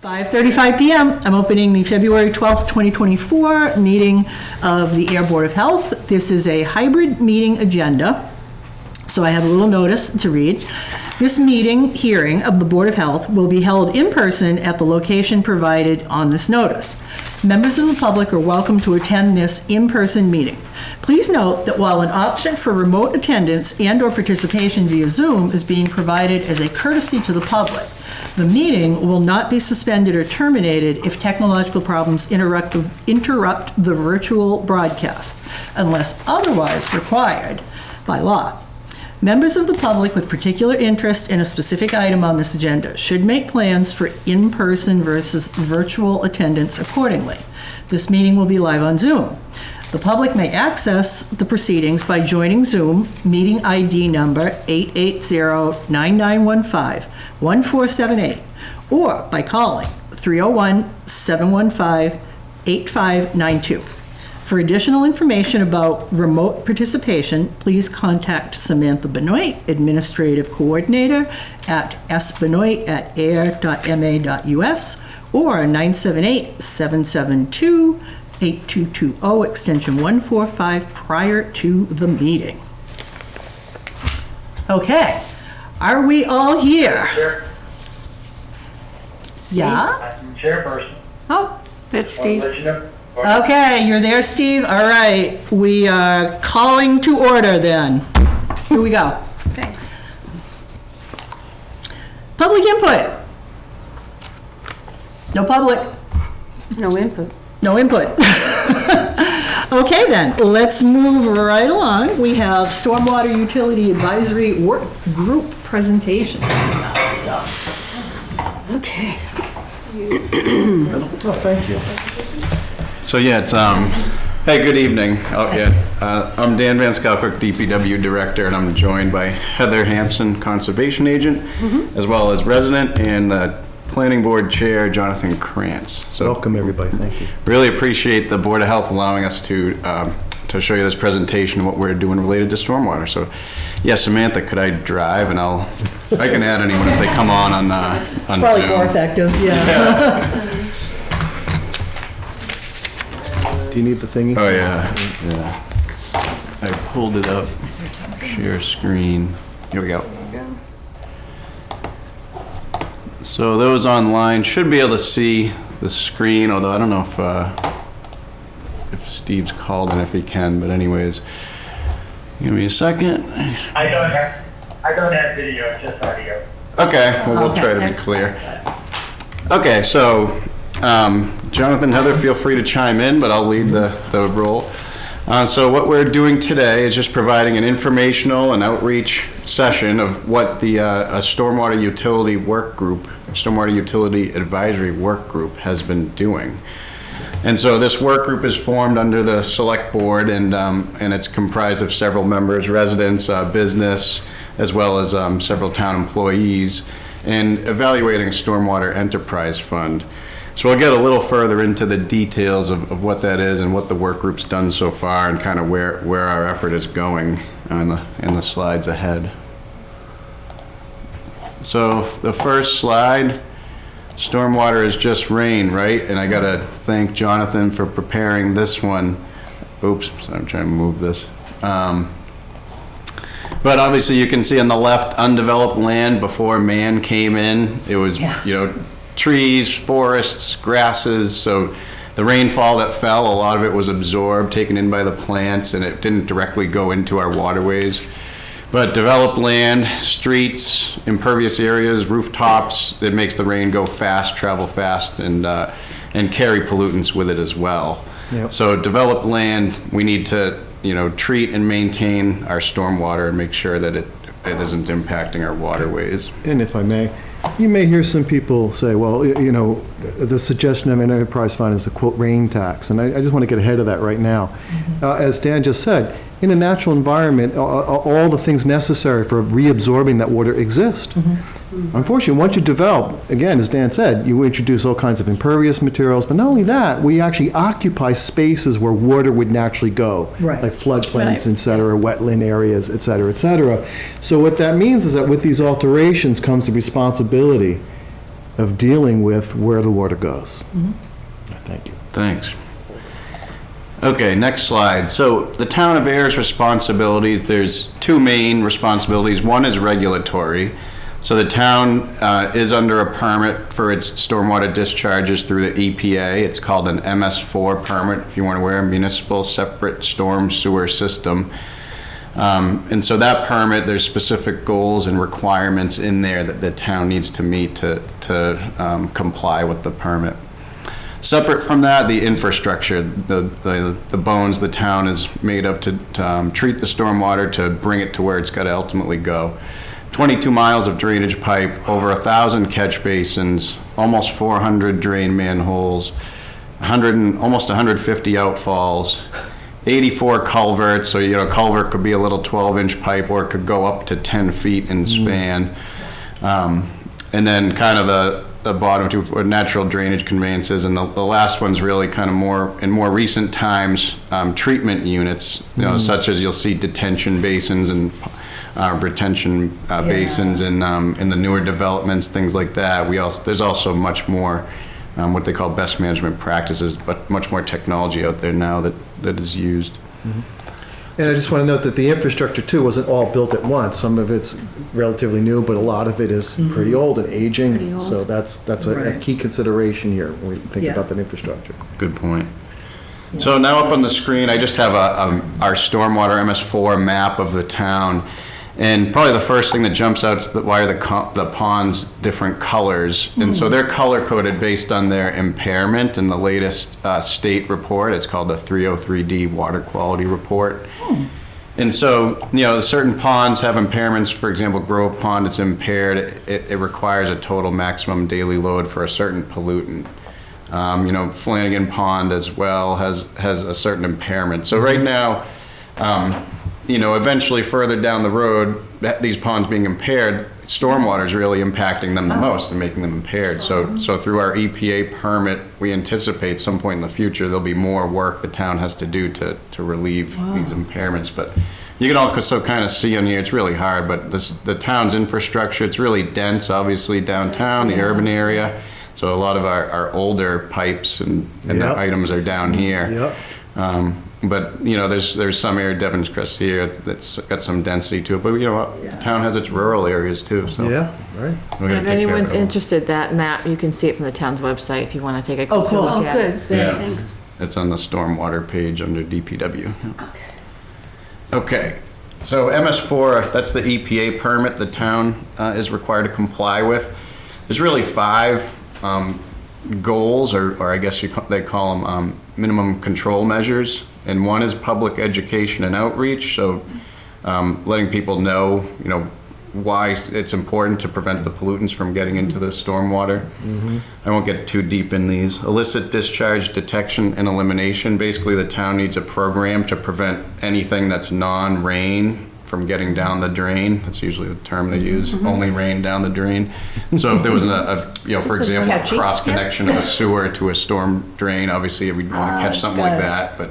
5:35 p.m. I'm opening the February 12th, 2024 meeting of the Ayer Board of Health. This is a hybrid meeting agenda, so I have a little notice to read. This hearing of the Board of Health will be held in person at the location provided on this notice. Members of the public are welcome to attend this in-person meeting. Please note that while an option for remote attendance and/or participation via Zoom is being provided as a courtesy to the public, the meeting will not be suspended or terminated if technological problems interrupt the virtual broadcast, unless otherwise required by law. Members of the public with particular interest in a specific item on this agenda should make plans for in-person versus virtual attendance accordingly. This meeting will be live on Zoom. The public may access the proceedings by joining Zoom, meeting ID number 880-9915-1478, or by calling 301-715-8592. For additional information about remote participation, please contact Samantha Benoit, Administrative Coordinator, at sbenoit@ayer.ma.us, or 978-772-8220, extension 145, prior to the meeting. Okay, are we all here? Chair. Yeah? I'm chairperson. Oh, That's Steve. Let you know. okay, you're there, Steve? All right, we are calling to order then. Here we go. Thanks. Public input. No public. No input. No input. Okay then, let's move right along. We have Stormwater Utility Advisory Work Group presentation. So, Okay. Oh, thank you. So yeah, it's hey, good evening out here. I'm Dan Van Skalkwyk, DPW Director, and I'm joined by Heather Hampson, Conservation Agent, as well as resident and Planning Board Chair Jonathan Krantz. So Welcome, everybody. Thank you. really appreciate the Board of Health allowing us to show you this presentation and what we're doing related to stormwater. So yeah, Samantha, could I drive, and I can add anyone if they come on probably Zoom. more effective, yeah. Do you need the thingy? Oh yeah. I pulled it up. Share screen. Here we go. So those online should be able to see the screen, although I don't know if Steve's called and if he can, but anyways, give me a second. I don't have video, just audio. Okay, well, we'll try to be clear. Okay, so Jonathan, Heather, feel free to chime in, but I'll lead the role. So what we're doing today is just providing an informational and outreach session of what the a Stormwater Utility Work Group, Stormwater Utility Advisory Work Group has been doing. And so this work group is formed under the Select Board, and it's comprised of several members, residents, business, as well as several town employees, and evaluating a stormwater enterprise fund. So we'll get a little further into the details of what that is and what the work group's done so far, and kind of where our effort is going in the slides ahead. So the first slide, stormwater is just rain, right? And I gotta thank Jonathan for preparing this one. Oops, I'm trying to move this. But obviously you can see on the left, undeveloped land before man came in. It was, trees, forests, grasses. So the rainfall that fell, a lot of it was absorbed, taken in by the plants, and it didn't directly go into our waterways. But developed land, streets, impervious areas, rooftops, it makes the rain go fast, travel fast, and carry pollutants with it as well. Yep. So developed land, we need to treat and maintain our stormwater and make sure that it isn't impacting our waterways. And if I may, you may hear some people say, well, the suggestion of an enterprise fund is a quote rain tax. And I just want to get ahead of that right now. As Dan just said, in a natural environment, all the things necessary for reabsorbing that water exist. Unfortunately, once you develop, again, as Dan said, you introduce all kinds of impervious materials, but not only that, we actually occupy spaces where water would naturally go, Right. like floodplains, Right. et cetera, wetland areas, et cetera, et cetera. So what that means is that with these alterations comes the responsibility of dealing with where the water goes. Thank you. Thanks. Okay, next slide. So the town of Ayer's responsibilities, there's two main responsibilities. One is regulatory. So the town is under a permit for its stormwater discharges through the EPA. It's called an MS4 permit, if you want to wear a municipal separate storm sewer system. And so that permit, there's specific goals and requirements in there that the town needs to meet to comply with the permit. Separate from that, the infrastructure, the bones the town is made of to treat the stormwater, to bring it to where it's got to ultimately go. 22 miles of drainage pipe, over 1,000 catch basins, almost 400 drain manholes, almost 150 outfalls, 84 culverts. So, culvert could be a little 12-inch pipe, or it could go up to 10 feet in span. And then kind of the bottom two are natural drainage conveyances, and the last one's really kind of in more recent times, treatment units, such as you'll see detention basins and retention basins in the newer developments, things like that. There's also much more what they call best management practices, but much more technology out there now that is used. And I just want to note that the infrastructure too wasn't all built at once. Some of it's relatively new, but a lot of it is pretty old and aging. Pretty old. So that's a key consideration here when we think about that infrastructure. Good point. So now up on the screen, I just have our stormwater MS4 map of the town. And probably the first thing that jumps out is why are the ponds different colors. And so they're color coded based on their impairment in the latest state report. It's called the 303D Water Quality Report. And so, certain ponds have impairments. For example, Grove Pond is impaired. It requires a total maximum daily load for a certain pollutant. Flanagan Pond as well has a certain impairment. So right now, eventually further down the road, these ponds being impaired, stormwater is really impacting them the most and making them impaired. So through our EPA permit, we anticipate some point in the future there'll be more work the town has to do to relieve these impairments. But you can also kind of see on here, it's really hard, but the town's infrastructure, it's really dense, obviously downtown, the urban area. So a lot of our older pipes and items are down here. But there's some area, Devon's Crest here, that's got some density to it. But the town has its rural areas too. So Right. If anyone's interested, that map, you can see it from the town's website if you want to take a closer cool. look at it. Good. Yeah. Thanks. It's on the stormwater page under DPW. Okay. So MS4, that's the EPA permit the town is required to comply with. There's really 5 goals, or I guess they call them minimum control measures. And one is public education and outreach, so letting people know, why it's important to prevent the pollutants from getting into the stormwater. I won't get too deep in these. Illicit discharge detection and elimination. Basically, the town needs a program to prevent anything that's non-rain from getting down the drain. That's usually the term they use, only rain down the drain. So if there was for example, a cross connection of a sewer to a storm drain, obviously we'd want to catch something like that. But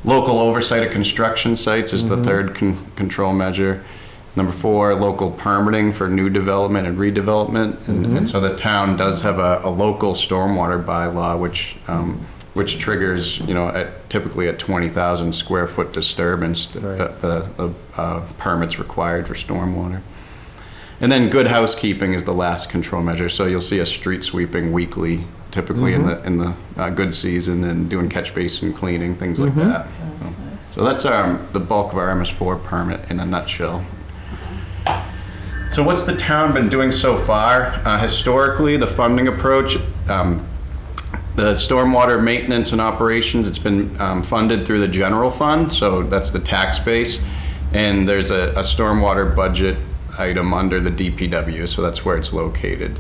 local oversight of construction sites is the third control measure. Number 4, local permitting for new development and redevelopment. And so the town does have a local stormwater bylaw, which triggers, typically at 20,000 square foot disturbance, the permits required for stormwater. And then good housekeeping is the last control measure. So you'll see a street sweeping weekly, typically in the good season, and doing catch basin cleaning, things like that. So that's the bulk of our MS4 permit in a nutshell. So what's the town been doing so far? Historically, the funding approach, the stormwater maintenance and operations, it's been funded through the general fund, so that's the tax base, and there's a stormwater budget item under the DPW, so that's where it's located.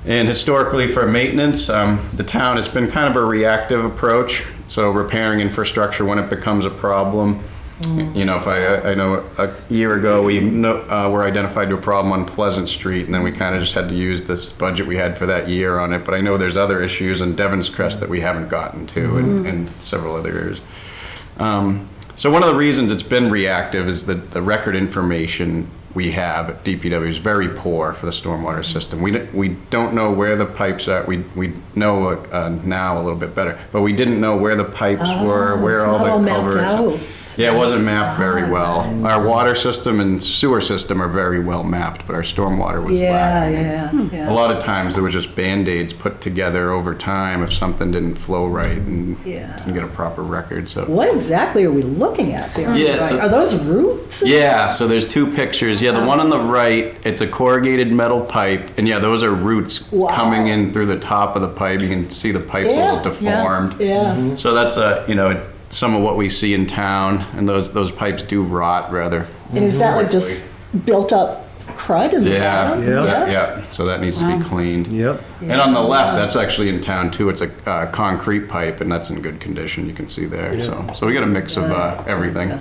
And historically for maintenance, the town has been kind of a reactive approach, so repairing infrastructure when it becomes a problem. If I know a year ago we were identified to a problem on Pleasant Street, and then we kind of just had to use this budget we had for that year on it. But I know there's other issues in Devon's Crest that we haven't gotten to, and several other areas. So one of the reasons it's been reactive is that the record information we have at DPW is very poor for the stormwater system. We don't know where the pipes are. We know now a little bit better, but we didn't know where the pipes were, where it's all not the all mapped culverts. out. Yeah, it wasn't mapped very well. Our water system and sewer system are very well mapped, but our stormwater was lacking. Yeah. A lot of times there was just Band-Aids put together over time if something didn't flow right and Yeah. you get a proper record. So What exactly are we looking at there? on the Yeah, right? so- Are those roots? yeah, so there's two pictures. Yeah, the one on the right, it's a corrugated metal pipe, and yeah, those are roots Wow. coming in through the top of the pipe. You can see the pipe's a Yeah, little deformed. Yeah. So that's some of what we see in town, and those pipes do rot rather. And is that like just built up crud in the Yeah, bottom? yeah. So that needs to be cleaned. Yep. And on the left, that's actually in town too. It's a concrete pipe, and that's in good condition. You can see there. So we got a mix of everything.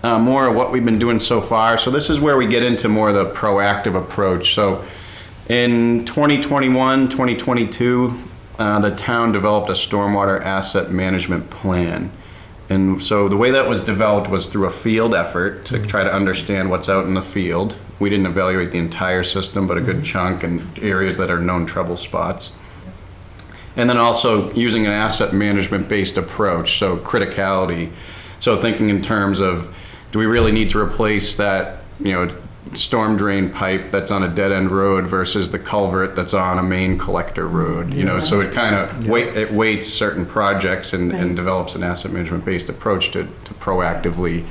More of what we've been doing so far. So this is where we get into more of the proactive approach. So in 2021, 2022, the town developed a stormwater asset management plan. And so the way that was developed was through a field effort to try to understand what's out in the field. We didn't evaluate the entire system, but a good chunk and areas that are known trouble spots. And then also using an asset management based approach, so criticality. So thinking in terms of, do we really need to replace that, storm drain pipe that's on a dead end road versus the culvert that's on a main collector road? So it kind of it weights certain projects and develops an asset management based approach to proactively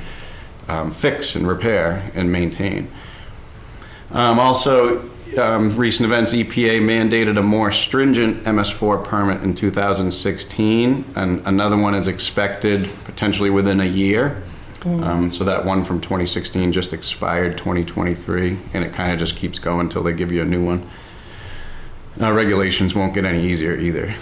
fix and repair and maintain. Recent events, EPA mandated a more stringent MS4 permit in 2016, and another one is expected potentially within a year. So that one from 2016 just expired 2023, and it kind of just keeps going until they give you a new one. Regulations won't get any easier either.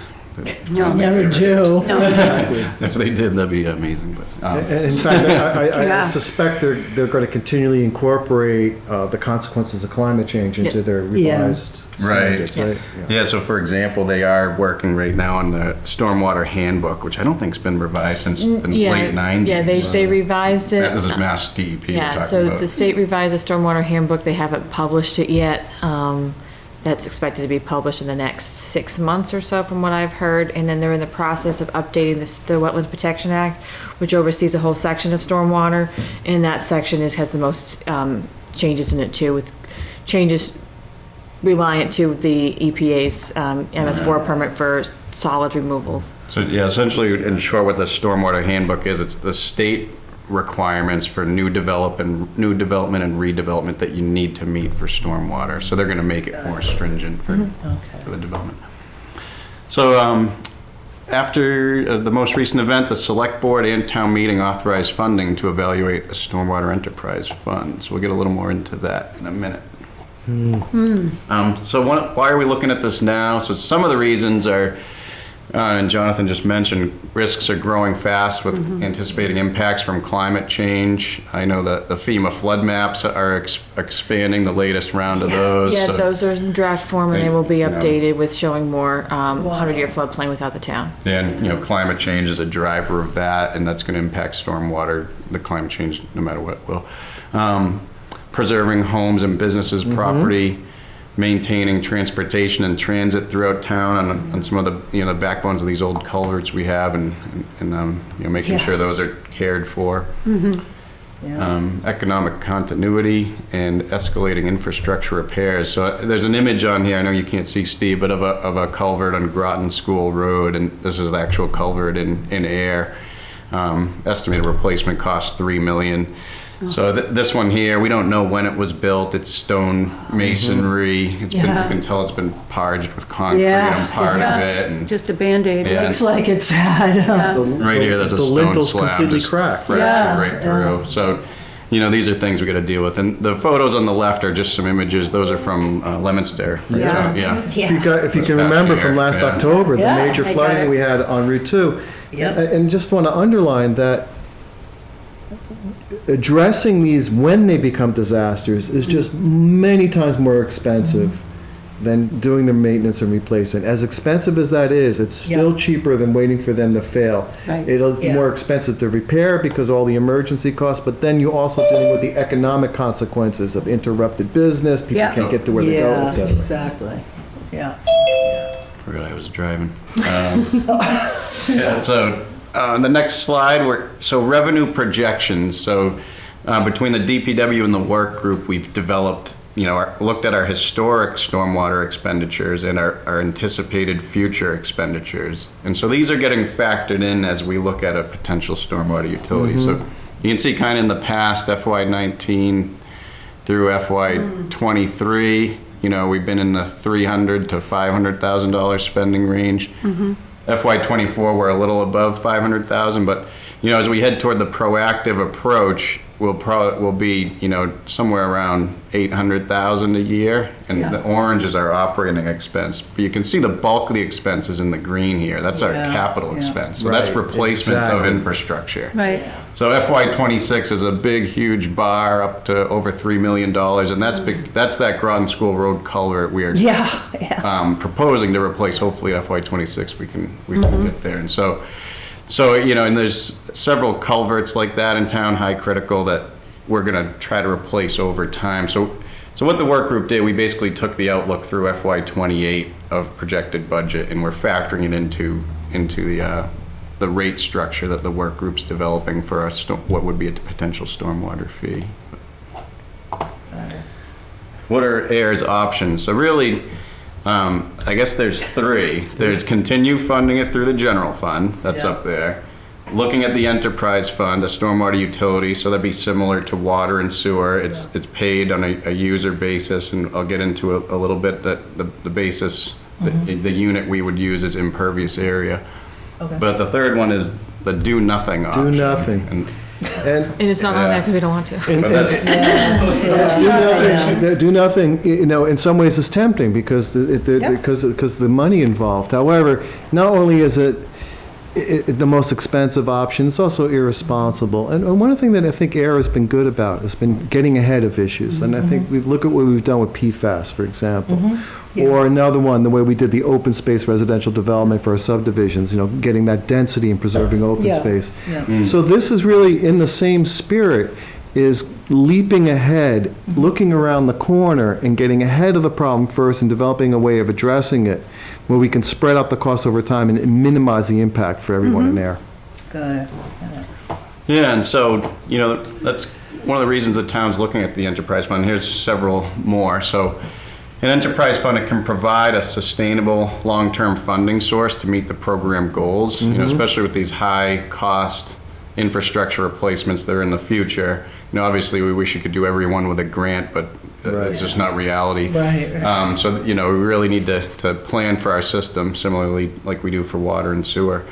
No. Never do. If they did, that'd be amazing. But In fact, I Yeah. suspect they're going to continually incorporate the consequences of climate change into Yes. their revised standards, Right. right? yeah, so for example, they are working right now on the stormwater handbook, which I don't think's been revised since the late 90s. Yeah, they revised it. This is Mass DEP we're Yeah, talking so about. the state revised the stormwater handbook. They haven't published it yet. That's expected to be published in the next 6 months or so, from what I've heard. And then they're in the process of updating the Wetlands Protection Act, which oversees a whole section of stormwater. And that section has the most changes in it too, with changes reliant to the EPA's MS4 permit for solid removals. So yeah, essentially, in short, what the stormwater handbook is, it's the state requirements for new development and redevelopment that you need to meet for stormwater. So they're going to make it more stringent for the development. So after the most recent event, the select board and town meeting authorized funding to evaluate a stormwater enterprise fund. So we'll get a little more into that in a minute. Why are we looking at this now? So some of the reasons are, and Jonathan just mentioned, risks are growing fast with anticipating impacts from climate change. I know that the FEMA flood maps are expanding, the latest round of those. Yeah, So- those are in draft form, and they will be You know. updated with showing more 100-year floodplain without the town. And, climate change is a driver of that, and that's going to impact stormwater, the climate change, no matter what will. Preserving homes and businesses' property, maintaining transportation and transit throughout town on some of the backbones of these old culverts we have, and making sure those are cared for. Economic continuity and escalating infrastructure repairs. So there's an image on here, I know you can't see, Steve, but of a culvert on Groton School Road, and this is the actual culvert in Ayer. Estimated replacement cost $3 million. So this one here, we don't know when it was built. It's stone masonry. You can tell it's been parged with concrete on part of it. And Just a Band-Aid. Yeah. Looks like it's had. right here, there's a the stone lintel's slab completely just cracked. fractured right through. So, these are things we got to deal with. And the photos on the left are just some images. Those are from Leominster. Yeah. If you can back remember here, from last yeah. October, the Yeah, major I got flooding it. we had on Route 2. Yep. And just want to underline that addressing these when they become disasters is just many times more expensive than doing the maintenance and replacement. As expensive as that is, it's still Yeah. cheaper than waiting for them to fail. Right. It is Yeah. more expensive to repair because all the emergency costs, but then you're also dealing with the economic consequences of interrupted business, people Yeah. can't get to where they go, Yeah, et cetera. exactly. Yeah. Forgot I was driving. Yeah, so the next slide, so revenue projections. So between the DPW and the work group, we've developed, looked at our historic stormwater expenditures and our anticipated future expenditures. And so these are getting factored in as we look at a potential stormwater utility. So you can see kind of in the past, FY19 through FY23, we've been in the $300,000 to $500,000 spending range. FY24, we're a little above 500,000, but as we head toward the proactive approach, we'll be somewhere around 800,000 a year, and Yeah. the orange is our operating expense. But you can see the bulk of the expenses in the green here. That's our Yeah, capital yeah. expense. So that's Right, replacements of exactly. infrastructure. Right. So FY26 is a big, huge bar up to over $3 million, and that's big. That's that Groton School Road culvert we are Yeah, yeah. proposing to replace. Hopefully, FY26 we can get there. And so and there's several culverts like that in town, high critical, that we're going to try to replace over time. So what the work group did, we basically took the outlook through FY28 of projected budget, and we're factoring it into the rate structure that the work group's developing for what would be a potential stormwater fee. What are Ayer's options? So really, I guess there's three. There's continue funding it through the general fund, that's Yeah. up there. Looking at the enterprise fund, a stormwater utility, so that'd be similar to water and sewer. It's paid on a user basis, and I'll get into a little bit that the basis, the unit we would use is impervious area. Okay. But the third one is the do nothing option. Do nothing. And And And it's not on there because we don't want to. but that's, do nothing, in some ways is tempting because because the money involved. However, not only is it the most expensive option, it's also irresponsible. And one of the things that I think Ayer has been good about has been getting ahead of issues. And I think we look at what we've done with PFAS, for example. Or another one, the way we did the open space residential development for our subdivisions, getting that density and preserving open Yeah. space. Yeah. So this is really in the same spirit, is leaping ahead, looking around the corner and getting ahead of the problem first and developing a way of addressing it where we can spread out the cost over time and minimize the impact for everyone in there. Got it. yeah, and so, that's one of the reasons the town's looking at the enterprise fund. Here's several more. So an enterprise fund, it can provide a sustainable long-term funding source to meet the program goals, especially with these high-cost infrastructure replacements that are in the future. Obviously, we wish you could do every one with a grant, but it's just not reality. Right. So, we really need to plan for our system similarly like we do for water and sewer.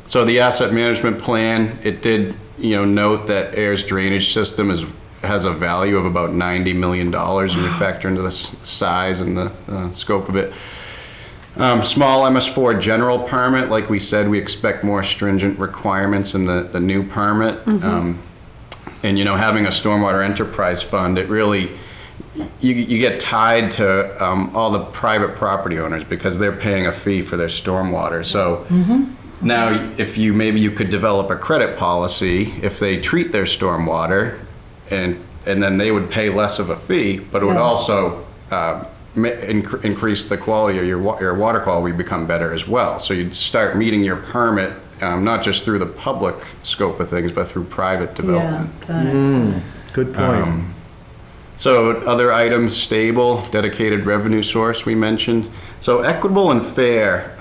So the asset management plan, it did, note that Ayer's drainage system has a value of about $90 million when you factor into the size and the scope of it. Small MS4 general permit, like we said, we expect more stringent requirements in the new permit. And having a stormwater enterprise fund, it really, you get tied to all the private property owners because they're paying a fee for their stormwater. So now if maybe you could develop a credit policy if they treat their stormwater, and then they would pay less of a fee, but it would also increase the quality of your water quality, become better as well. So you'd start meeting your permit, not just through the public scope of things, but through private development. Yeah, got it. Good point. So other items, stable, dedicated revenue source we mentioned. So equitable and fair.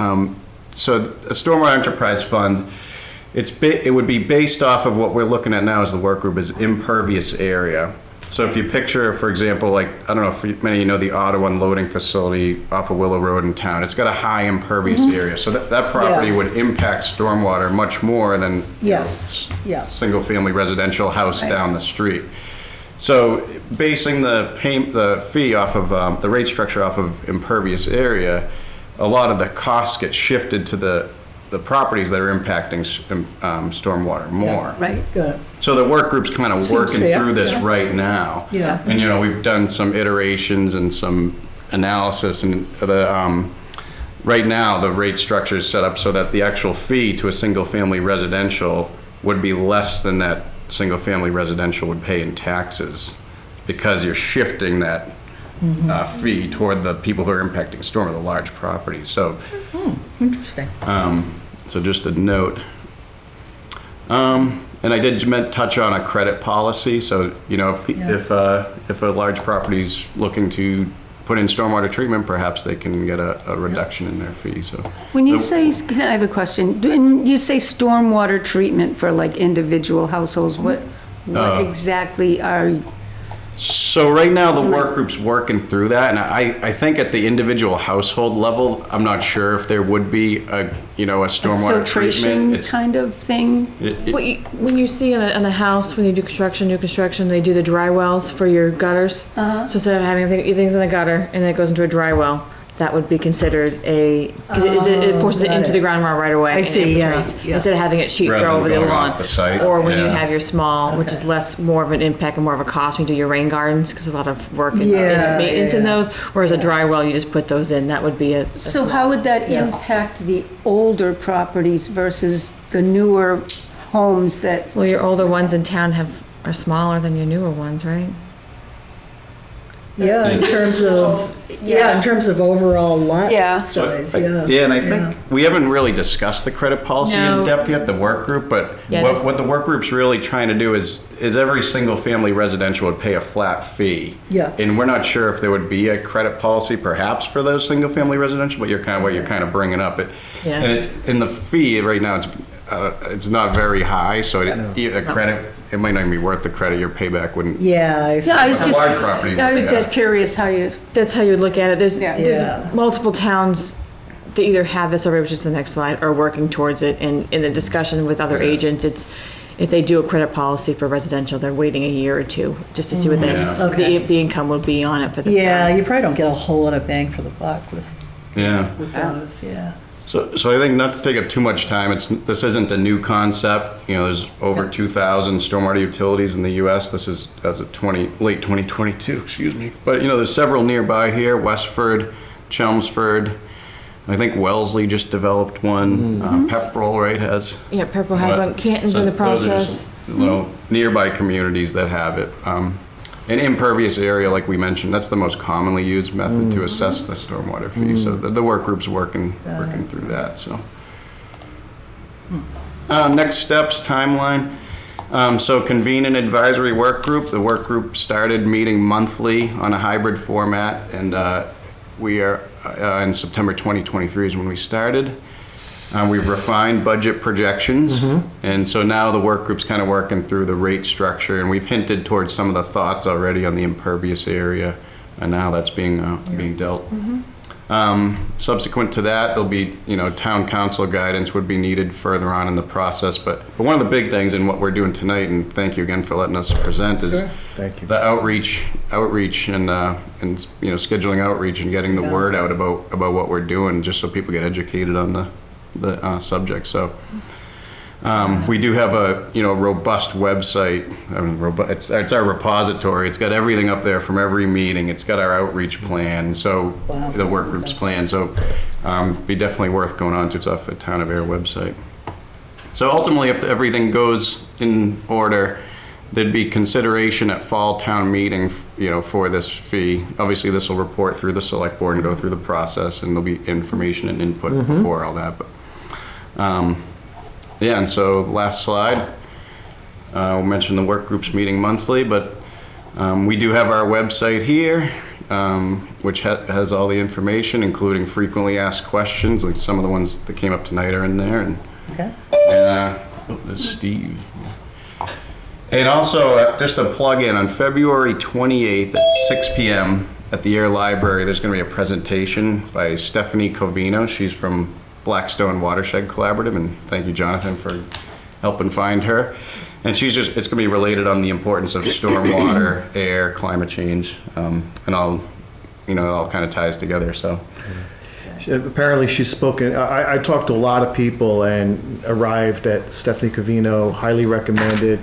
So a stormwater enterprise fund, it would be based off of what we're looking at now as the work group is impervious area. So if you picture, for example, I don't know if many of you know the auto unloading facility off of Willow Road in town. It's got a high impervious area. So that property Yeah. would impact stormwater much more than Yes, yeah. single-family residential house down the street. So basing the fee off of, the rate structure off of impervious area, a lot of the costs get shifted to the properties that are impacting stormwater more. Right. Good. So the work group's kind of Seems working fair, through this yeah. right now. Yeah. And, we've done some iterations and some analysis, and right now, the rate structure is set up so that the actual fee to a single-family residential would be less than that single-family residential would pay in taxes, because you're shifting that fee toward the people who are impacting storm, or the large properties. So, Interesting. so just a note. And I did touch on a credit policy. So, if a large property's looking to put in stormwater treatment, perhaps they can get a reduction in their fee. So, When you say, I have a question. When you say stormwater treatment for like individual households, what exactly are? So right now, the work group's working through that, and I think at the individual household level, I'm not sure if there would be a stormwater treatment. Filtration kind of thing? When you see in a house, when you do new construction, they do the dry wells for your gutters. So instead of having things in a gutter and then it goes into a dry well, that would be considered because it forces it into the ground right away. I see, yeah. Instead of having it sheet Rather throw than over the going lawn. off the site, Or when you yeah. have your small, which is more of an impact and more of a cost when you do your rain gardens, because there's a lot of work and Yeah, maintenance in yeah. those. Whereas a dry well, you just put those in. That would be a So how would that impact the older properties versus the newer homes that, Well, your older ones in town are smaller than your newer ones, right? Yeah, in terms of overall lot Yeah. size, Yeah, and I think we haven't really discussed the credit policy No. in depth yet, the work group, but Yeah, what the work group's really trying to do is every single-family residential would pay a flat fee. Yeah. And we're not sure if there would be a credit policy perhaps for those single-family residential, but you're kind of bringing up it. Yeah. And in the fee right now, it's not very high, so a credit, it might not even be worth the credit. Your payback wouldn't. Yeah, I see. yeah, I was A just, large property I was would be just that. curious how you, That's how you would look at it. There's Yeah. Yeah. multiple towns that either have this already, which is the next slide, or working towards it. And in the discussion with other agents, it's if they do a credit policy for residential, they're waiting a year or two just to see what Yeah. Okay. the income will be on it for the Yeah, firm. you probably don't get a whole lot of bang for the buck with Yeah. those, yeah. So I think, not to take up too much time, this isn't a new concept. There's over 2,000 stormwater utilities in the U.S. This is as of late 2022, excuse me. But, there's several nearby here: Westford, Chelmsford. I think Wellesley just developed one. Pepperell, right, has. Yeah, Purple has one. Canton's So in the those are process. just, nearby communities that have it. An impervious area, like we mentioned, that's the most commonly used method to assess the stormwater fee. So the work group's working through that. So next steps, timeline. So convene an advisory work group. The work group started meeting monthly on a hybrid format, and we are in September 2023 is when we started. We've refined budget projections, and so now the work group's kind of working through the rate structure, and we've hinted towards some of the thoughts already on the impervious area, and now that's being dealt. Subsequent to that, there'll be, town council guidance would be needed further on in the process, but one of the big things in what we're doing tonight, and thank you again for letting us present, is Thank you. the outreach and scheduling outreach and getting the word out about what we're doing, just so people get educated on the subject. So we do have a robust website. It's our repository. It's got everything up there from every meeting. It's got our outreach plan. So Wow. the work group's plan. So be definitely worth going on to. It's off the Town of Ayer website. So ultimately, if everything goes in order, there'd be consideration at fall town meeting, for this fee. Obviously, this will report through the select board and go through the process, and there'll be information and input before all that. But and so last slide, we'll mention the work groups meeting monthly, but we do have our website here, which has all the information, including frequently asked questions, like some of the ones that came up tonight are in there. And Okay. there's Steve. And also, just a plug-in, on February 28th at 6 p.m. at the Ayer Library, there's going to be a presentation by Stephanie Covino. She's from Blackstone Watershed Collaborative, and thank you, Jonathan, for helping find her. And it's going to be related on the importance of stormwater, air, climate change, and all, it all kind of ties together, so. Apparently she's spoken, I talked to a lot of people and arrived at Stephanie Covino, highly recommended,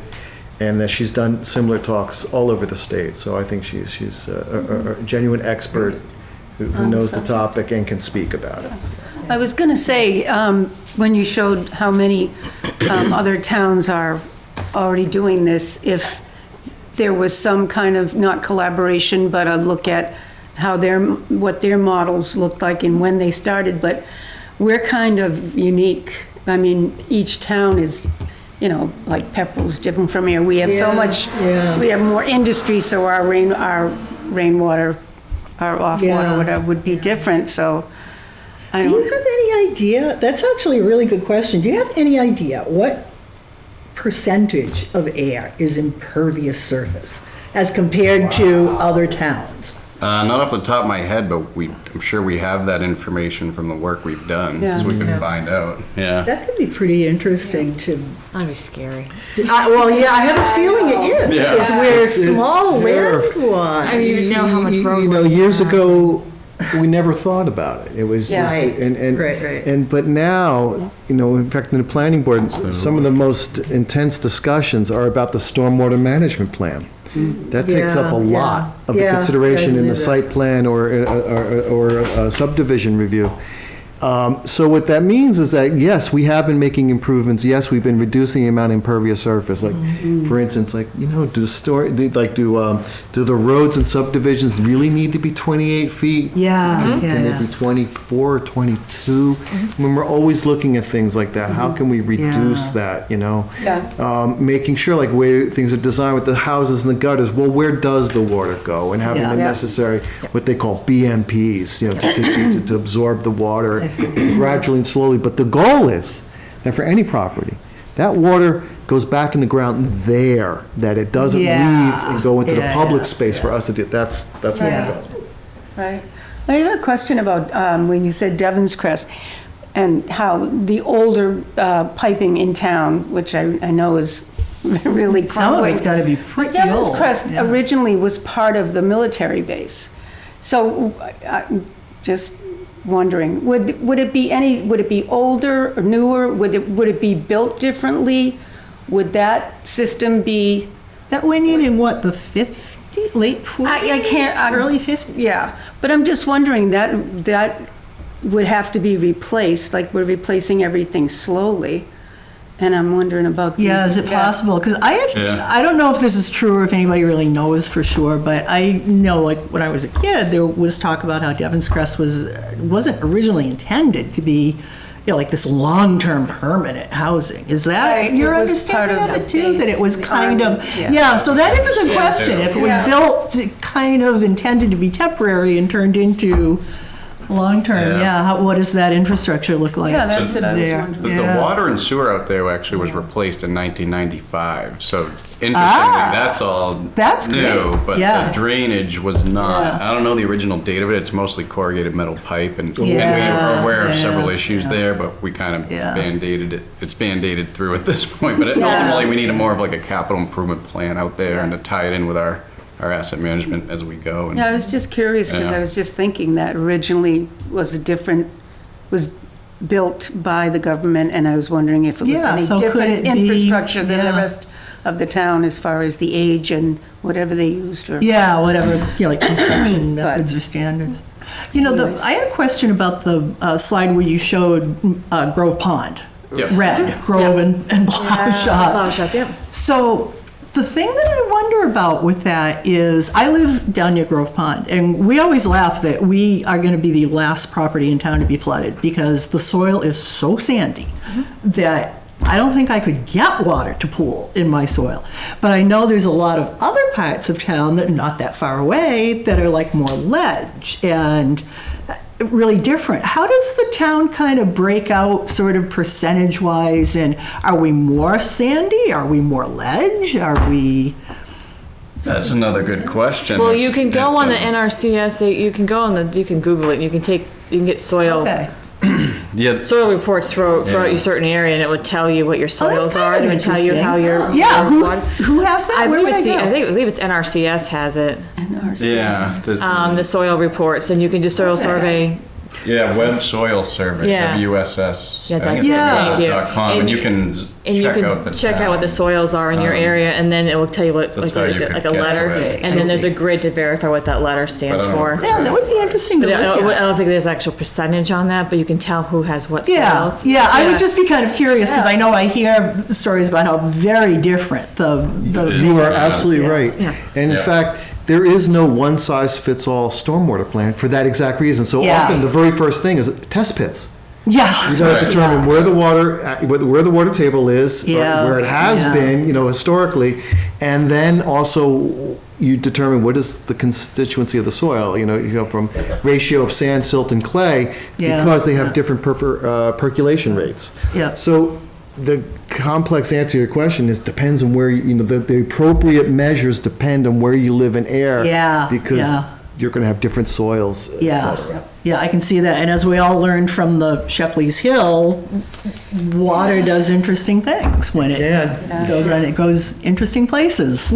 and that she's done similar talks all over the state. So I think she's a genuine expert who knows the topic and can speak about it. I was going to say, when you showed how many other towns are already doing this, if there was some kind of, not collaboration, but a look at how what their models looked like and when they started, but we're kind of unique. I mean, each town is, like Pepperell's different from here. We have so much, we have more industry, so our rainwater, our off water, Yeah. whatever, would be different, so. I Do you don't, have any idea? That's actually a really good question. Do you have any idea what percentage of air is impervious surface as compared to other towns? Not off the top of my head, but I'm sure we have that information from the work we've done, Yeah. so we can find out. Yeah. That could be pretty interesting to. That'd be scary. Well, yeah, I have a feeling it is Yeah. because we're small there. land-wise. I don't even know how much road. Years ago, we never thought about it. It was Yeah. Right. and Right. but now, in fact, in the planning board, some of the most intense discussions are about the stormwater management plan. That takes up a Yeah, lot of the yeah, consideration I in the believe site plan or a subdivision review. So what that means is that, yes, we have been making improvements. Yes, we've been reducing the amount of impervious surface. Like, for instance, do the roads and subdivisions really need to be 28 feet? Yeah, Can they yeah. be 24 or 22? When we're always looking at things like that, how can we reduce that, Yeah. Making sure, like, way things are designed with the houses and the gutters, well, where does the water go? And having Yeah. the Yeah. necessary, what they call BMPs, to absorb the water gradually and slowly. But the goal is that for any property, that water goes back in the ground there, that it doesn't Yeah. leave and go into the Yeah, public yeah, space for us to do. That's what we Yeah. do. Right. I have a question about when you said Devon's Crest and how the older piping in town, which I know is really Some of crumbling. it's got to be But pretty Devon's old. Crest Yeah. originally was part of the military base. So just wondering, would it be older or newer? Would it be built differently? Would that system be? That went in what, the 50s, late 40s? I can't. Early 50s? Yeah, but I'm just wondering that would have to be replaced, like we're replacing everything slowly. And I'm wondering about. Yeah, is it possible? Because I don't know if this is true or if anybody really knows for sure, but I know, like, when I was a kid, there was talk about how Devon's Crest wasn't originally intended to be, like this long-term permanent housing. Is that Right, your it was part understanding of of it the too? base, That it was the kind army, of, yeah. yeah, so that is a good question. Yeah. If it was Yeah. built kind of intended to be temporary and turned into long-term, Yeah. what does that infrastructure look like? Yeah, that's what I was there? wondering. The Yeah. water and sewer out there actually was replaced in 1995, so interestingly, that's all That's new, great. but Yeah. the drainage was not. Yeah. I don't know the original date of it, it's mostly corrugated metal pipe, and we Yeah, are aware of yeah, several issues yeah. there, but we kind of Yeah. band-aided it. It's band-aided through at this point, but ultimately, we need more of like a capital improvement plan out there and to tie it in with our asset management as we go. And Yeah, I was just curious because Yeah. I was just thinking that originally was built by the government, and I was wondering if it was Yeah, any so could different it be- infrastructure than the yeah. rest of the town as far as the age and whatever they used or. Yeah, whatever, like construction methods or standards. Anyways. I had a question about the slide where you showed Grove Pond. Yep. Red, Grove and Plow Shop. Plow Shop, yep. So the thing that I wonder about with that is, I live down near Grove Pond, and we always laugh that we are going to be the last property in town to be flooded because the soil is so sandy that I don't think I could get water to pool in my soil. But I know there's a lot of other parts of town that are not that far away that are like more ledge and really different. How does the town kind of break out sort of percentage-wise, and are we more sandy? Are we more ledge? Are we... that's another good question. Well, you can go It's, on the NRCS, you can go on you can Google it, and you can get soil Okay. yeah, soil reports throughout Yeah. your certain area, and it would tell you what your Oh, that's soils kind are, of and it would tell you interesting. how your Yeah, your water- who has that? I Where believe would it's I go? I believe it's NRCS has it. NRCS. yeah. The soil reports, and you can do soil survey Yeah, Web Soil Survey, Yeah. WSS. Yeah, I think that's it's Yeah. WSS.com, and you can And you check can out the check out what the town. soils are in your area, and then it will tell you what, That's like, how you could like a get letter, to it. and then there's a grid to verify what that letter stands But I don't for. know. Yeah, that would be interesting to But look I at. don't think there's actual percentage on that, but you can tell who has what Yeah, soils. yeah, I would just be kind of curious, because I know I hear stories about how very different the. You are Yeah. absolutely right. Yeah. And in Yeah. fact, there is no one-size-fits-all stormwater plan for that exact reason. So Yeah. often, the very first thing is test pits. Yeah. You got to determine where the water table is, or Yeah, where it has yeah. been, historically, and then also you determine what is the constituency of the soil, from ratio of sand, silt, and clay, Yeah, because they have yeah. different percolation rates. Yeah. So the complex answer to your question is depends on where, the appropriate measures depend on where you live in air. Yeah, Because yeah. you're going to have different soils, et Yeah, cetera. yeah, I can see that. And as we all learned from the Shepley's Hill, water does interesting things when it goes on. It goes interesting places.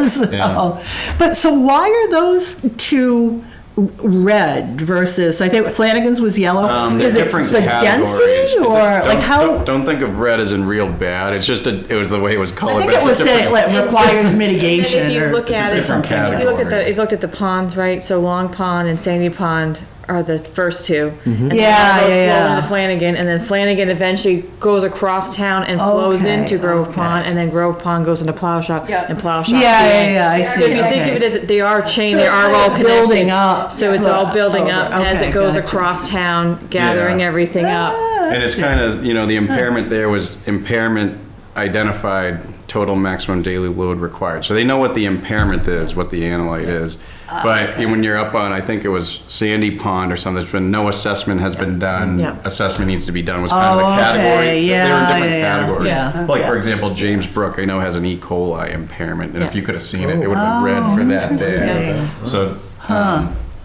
So, but so why are those two red versus? I think Flanagan's was yellow. They're Is it different the categories. density or like how? Don't think of red as in real bad. It's just it was the way it was I colored. think but it was it's a saying different- it requires mitigation. And if you or look at it, different if you look at category. if you looked at the ponds, right? So Long Pond and Sandy Pond are the first two. And then Yeah, all those yeah, flow yeah. into Flanagan, and then Flanagan eventually goes across town and flows Okay, into Grove okay. Pond, and then Grove Pond goes into Plow Shop, Yeah. and Plow Shop. Yeah, I So see. if you think Okay. of it as they are chain, So they it's are kind all of connected. building up. So it's all building up as Okay, it goes gotcha. across town, gathering Yeah. everything up. And it's kind of, the impairment there was impairment identified, total maximum daily load required. So they know what the impairment is, what the analyte is. But when you're up on, I think it was Sandy Pond or something, there's been no assessment has been done. Yeah. Assessment needs to be done was kind of Oh, the category. okay. They were Yeah, in different yeah, categories. yeah. Like, Yeah. for example, James Brook, I know, has an E. coli impairment. And if Yeah. you could have seen it, it would have been red for that day. interesting. So,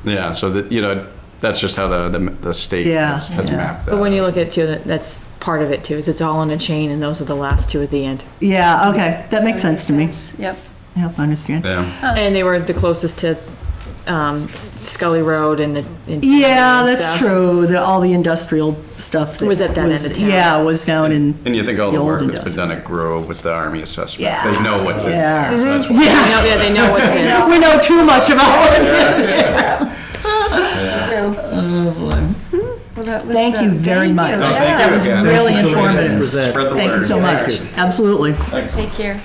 yeah, so that, that's just how the state Yeah, has yeah. mapped that. But when you look at it too, that's part of it too, is it's all in a chain, and those are the last two at the end. Yeah, okay, that makes sense to me. Yep. Yeah, I understand. Yeah. And they were the closest to Scully Road and the. Yeah, and that's stuff. true. All the industrial stuff that Was at that end of town. Yeah, was down in. And you think all the old work that's been industrial. done at Grove with the Army assessments, Yeah. they know what's in Yeah. there. So that's why. They know- Yeah, they know what's in it. We know too much about what's in. Well, that was, Thank you very much. you. No, thank That you was again. really Thank you. informative. Present. Spread the Thank you word. so much. Absolutely. Take care.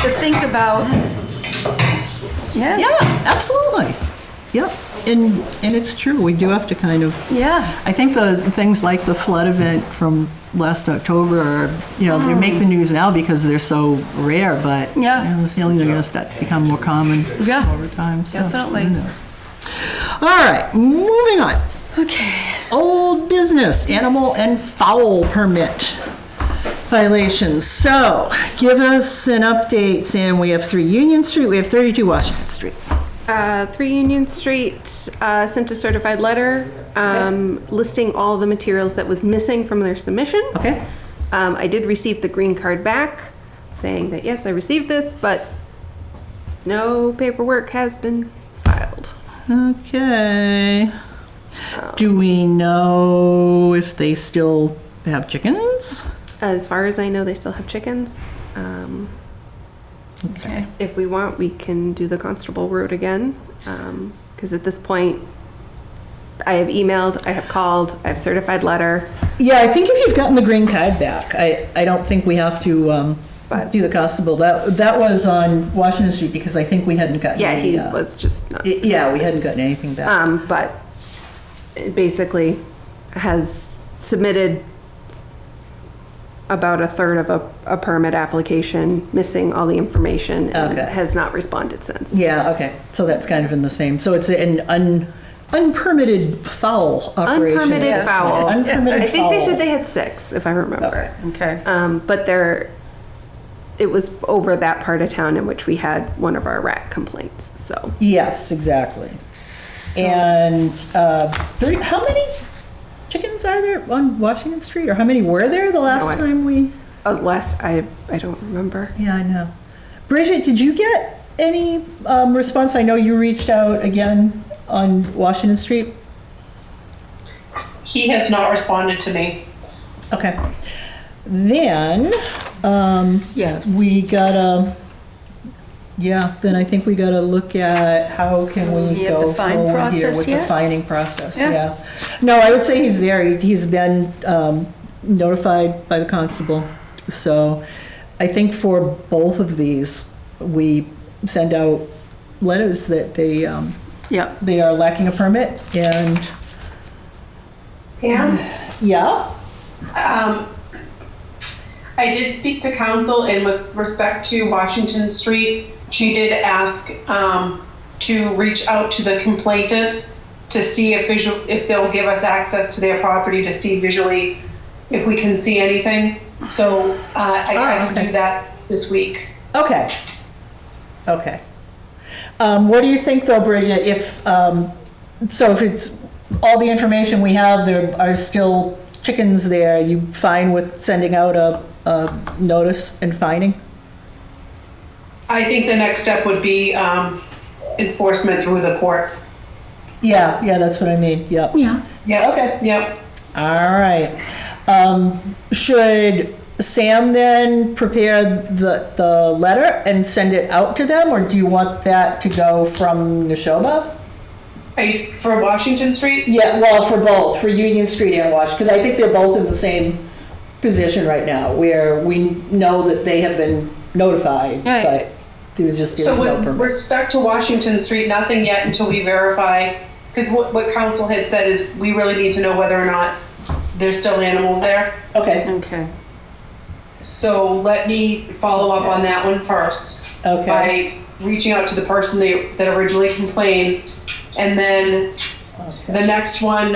To think about. Yeah. Yeah, absolutely. Yep. And it's true. We do have to kind of. Yeah. I think the things like the flood event from last October are, they make the news now because they're so rare, but Yeah. I have a feeling they're going to become more common Yeah. over time. So, Definitely. who knows? All right, moving on. Okay. Old business, animal and fowl permit violations. So, give us an update, Sam. We have 3 Union Street, we have 32 Washington Street. 3 Union Street sent a certified letter listing all the materials that was missing from their submission. Okay? I did receive the green card back saying that yes, I received this, but no paperwork has been filed. Okay. Do we know if they still have chickens? As far as I know, they still have chickens. Okay. If we want, we can do the Constable route again. Because at this point, I have emailed, I have called, I have certified letter. Yeah, I think if you've gotten the green card back, I don't think we have to But- do the constable. That was on Washington Street because I think we hadn't gotten Yeah, any, he was just not. Yeah, we hadn't gotten anything back. But it basically has submitted about a third of a permit application, missing all the information, and Okay. has not responded since. Yeah, okay. So that's kind of in the same. So it's an unpermitted fowl operation. Unpermitted Yes. fowl. Unpermitted I think they fowl. said they had 6, if I remember. Okay. But it was over that part of town in which we had one of our rat complaints, so. Yes, exactly. And how many chickens are there on Washington Street? Or how many were there the last No, time we? Unless, I don't remember. Yeah, I know. Bridget, did you get any response? I know you reached out again on Washington Street. He has not responded to me. Okay. Then, Yeah. we gotta, then I think we gotta look at how can we You have go the fine forward here process with the yet? fining process, Yeah. yeah. No, I would say he's there. He's been notified by the constable. So I think for both of these, we send out letters that they are lacking a permit and, Pam? yeah, I did speak to council, and with respect to Washington Street, she did ask to reach out to the complainant to see if they'll give us access to their property to see visually if we can see anything. So I can okay. do that this week. okay. Okay. What do you think though, Bridget, if it's all the information we have, there are still chickens there, you fine with sending out a notice and fining? I think the next step would be enforcement through the courts. Yeah, that's what I mean, yep. Yeah. Yeah. Okay. Yep. All right. Should Sam then prepare the letter and send it out to them, or do you want that to go from Neshoba? For Washington Street? Yeah, well, for both, for Union Street and Wash, because I think they're both in the same position right now, where we know that they have been notified, Right. but there just is So no with permit. respect to Washington Street, nothing yet until we verify, because what council had said is we really need to know whether or not there's still animals there. Okay, Okay. So let me follow up on that one first okay, by reaching out to the person that originally complained. And then the next one,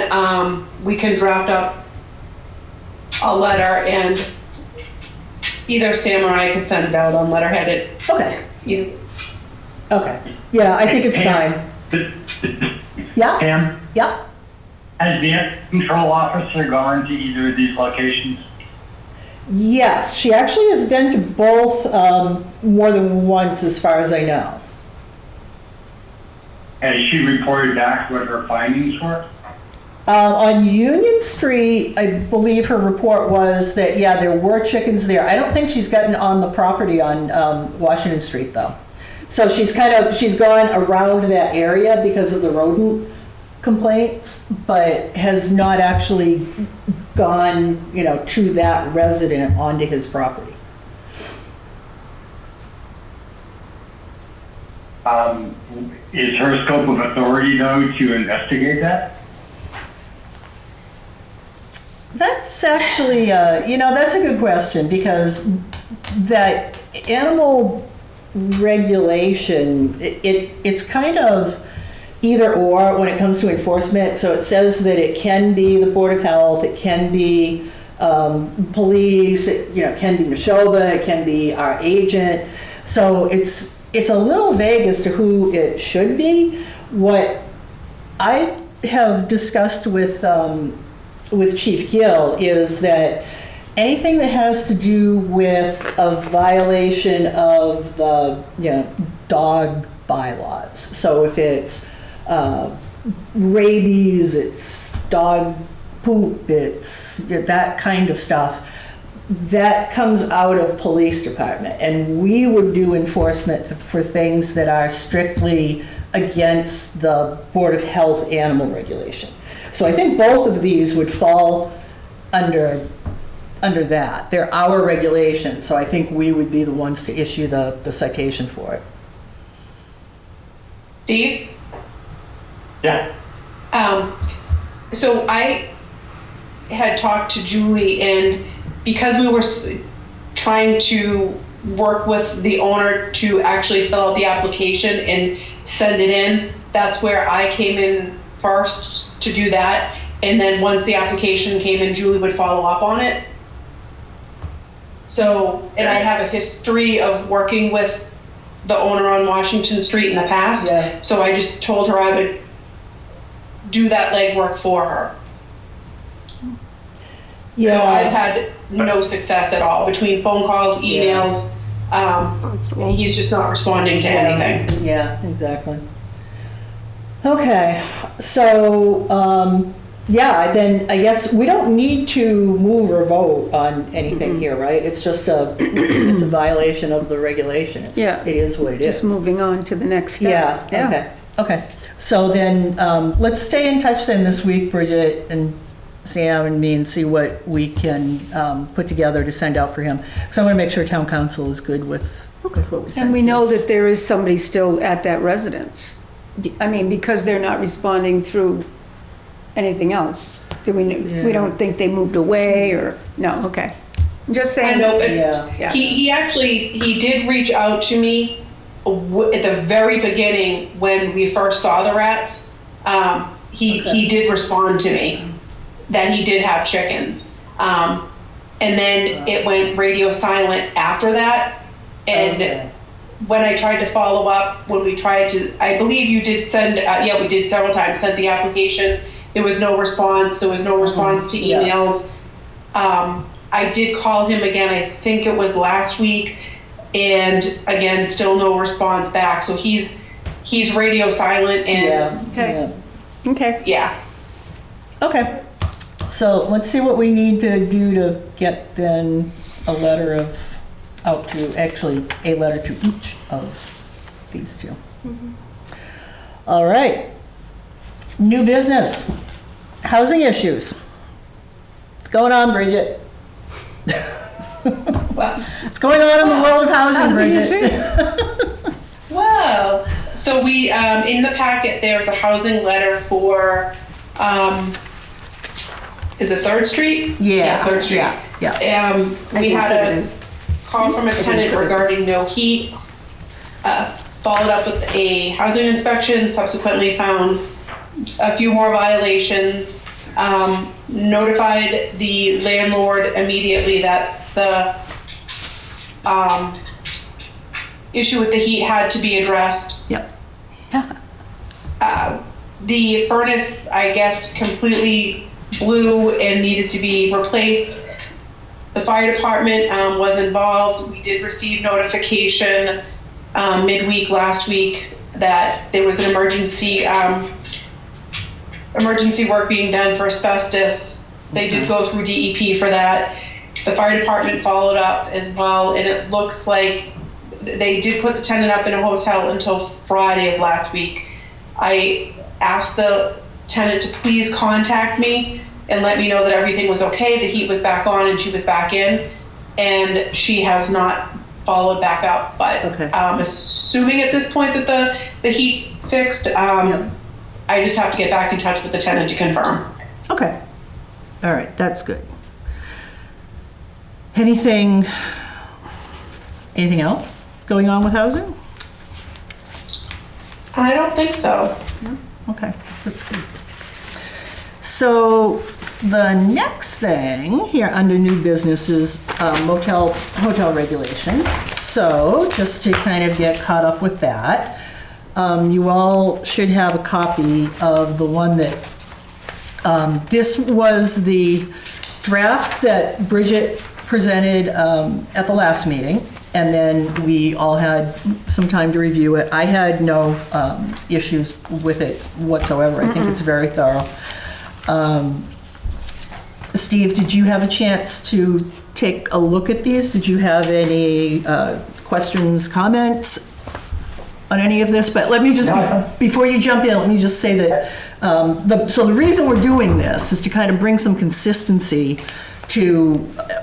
we can draft up a letter and either Sam or I could send it out on letterheaded. okay, Either. okay. Yeah, I think it's time. Yeah, Pam, yeah. has the animal control officer gone to either of these locations? Yes, she actually has been to both more than once, as far as I know. Has she reported back what her findings were? On Union Street, I believe her report was that, yeah, there were chickens there. I don't think she's gotten on the property on Washington Street, though. So she's gone around that area because of the rodent complaints, but has not actually gone, to that resident onto his property. Is her scope of authority, though, to investigate that? That's actually, that's a good question, because that animal regulation, it's kind of either or when it comes to enforcement. So it says that it can be the Board of Health, it can be police, it can be Neshoba, it can be our agent. So it's a little vague as to who it should be. What I have discussed with Chief Gill is that anything that has to do with a violation of the dog bylaws. So if it's rabies, it's dog poop, it's that kind of stuff, that comes out of police department, and we would do enforcement for things that are strictly against the Board of Health animal regulation. So I think both of these would fall under that. They're our regulations, so I think we would be the ones to issue the citation for it. Steve? Yeah. So I had talked to Julie, and because we were trying to work with the owner to actually fill out the application and send it in, that's where I came in first to do that. And then once the application came in, Julie would follow up on it. So, and I have a history of working with the owner on Washington Street in the past. Yeah. So I just told her I would do that legwork for her. So I've had no success at all between phone calls, emails. Constable. He's just not responding to anything. Yeah, exactly. Okay, so, yeah, then I guess we don't need to move or vote on anything here, right? It's just it's a violation of the regulation. Yeah. It is what it is. Just moving on to the next step. Yeah, okay. So then, let's stay in touch then this week, Bridget and Sam and me, and see what we can put together to send out for him. So I want to make sure town council is good with what we send. And we know that there is somebody still at that residence. I mean, because they're not responding through anything else. Do we, we don't think they moved away or, no, okay. I'm just I saying. know, but Yeah. he did reach out to me at the very beginning when we first saw the rats. He did respond to me that he did have chickens. And then it went radio silent after that. And when I tried to follow up, when we tried to, I believe you did send, we did several times, sent the application. There was no response. There was no response to emails. I did call him again, I think it was last week, and again, still no response back. So he's radio silent and Okay. yeah. Okay, so let's see what we need to do to get then a letter a letter to each of these two. All right. New business, housing issues. What's going on, Bridget? What's going on in the world of housing, Bridget? Well, so we, in the packet, there's a housing letter for, is it 3rd Street? Yeah. 3rd Street. Yeah. We had a call from a tenant regarding no heat, followed up with a housing inspection, subsequently found a few more violations, notified the landlord immediately that the issue with the heat had to be addressed. Yep. The furnace, I guess, completely blew and needed to be replaced. The fire department was involved. We did receive notification midweek last week that there was an emergency work being done for asbestos. They did go through DEP for that. The fire department followed up as well, and it looks like they did put the tenant up in a hotel until Friday of last week. I asked the tenant to please contact me and let me know that everything was okay, the heat was back on and she was back in, and she has not followed back up. But assuming at this point that the heat's fixed, I just have to get back in touch with the tenant to confirm. Okay. All right, that's good. Anything else going on with housing? I don't think so. Okay, that's good. So the next thing here under new business is hotel regulations. So just to kind of get caught up with that, you all should have a copy of the one that, this was the draft that Bridget presented at the last meeting, and then we all had some time to review it. I had no issues with it whatsoever. I think it's very thorough. Steve, did you have a chance to take a look at these? Did you have any questions, comments on any of this? But let me just, before you jump in, let me just say that, so the reason we're doing this is to kind of bring some consistency to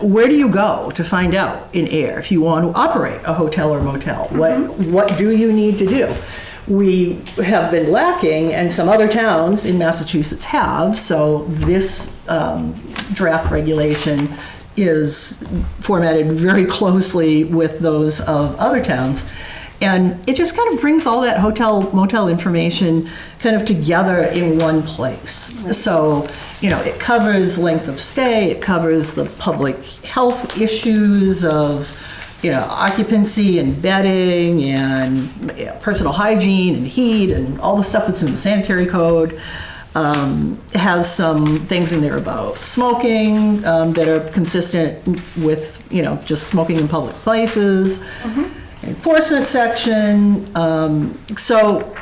where do you go to find out in Ayer if you want to operate a hotel or motel? What do you need to do? We have been lacking, and some other towns in Massachusetts have, so this draft regulation is formatted very closely with those of other towns. And it just kind of brings all that hotel, motel information kind of together in one place. Right. So, it covers length of stay, it covers the public health issues of, occupancy and bedding and personal hygiene and heat and all the stuff that's in the sanitary code. It has some things in there about smoking that are consistent with just smoking in public places, enforcement section. So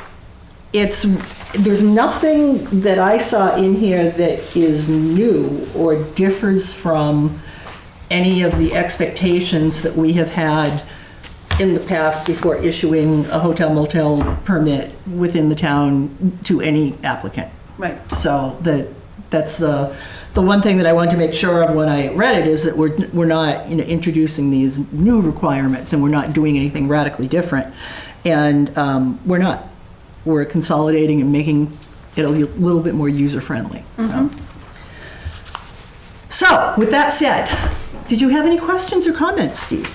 there's nothing that I saw in here that is new or differs from any of the expectations that we have had in the past before issuing a hotel motel permit within the town to any applicant. Right. So that's the one thing that I wanted to make sure of when I read it, is that we're not introducing these new requirements, and we're not doing anything radically different. And we're not. We're consolidating and making it a little bit more user-friendly. So with that said, did you have any questions or comments, Steve?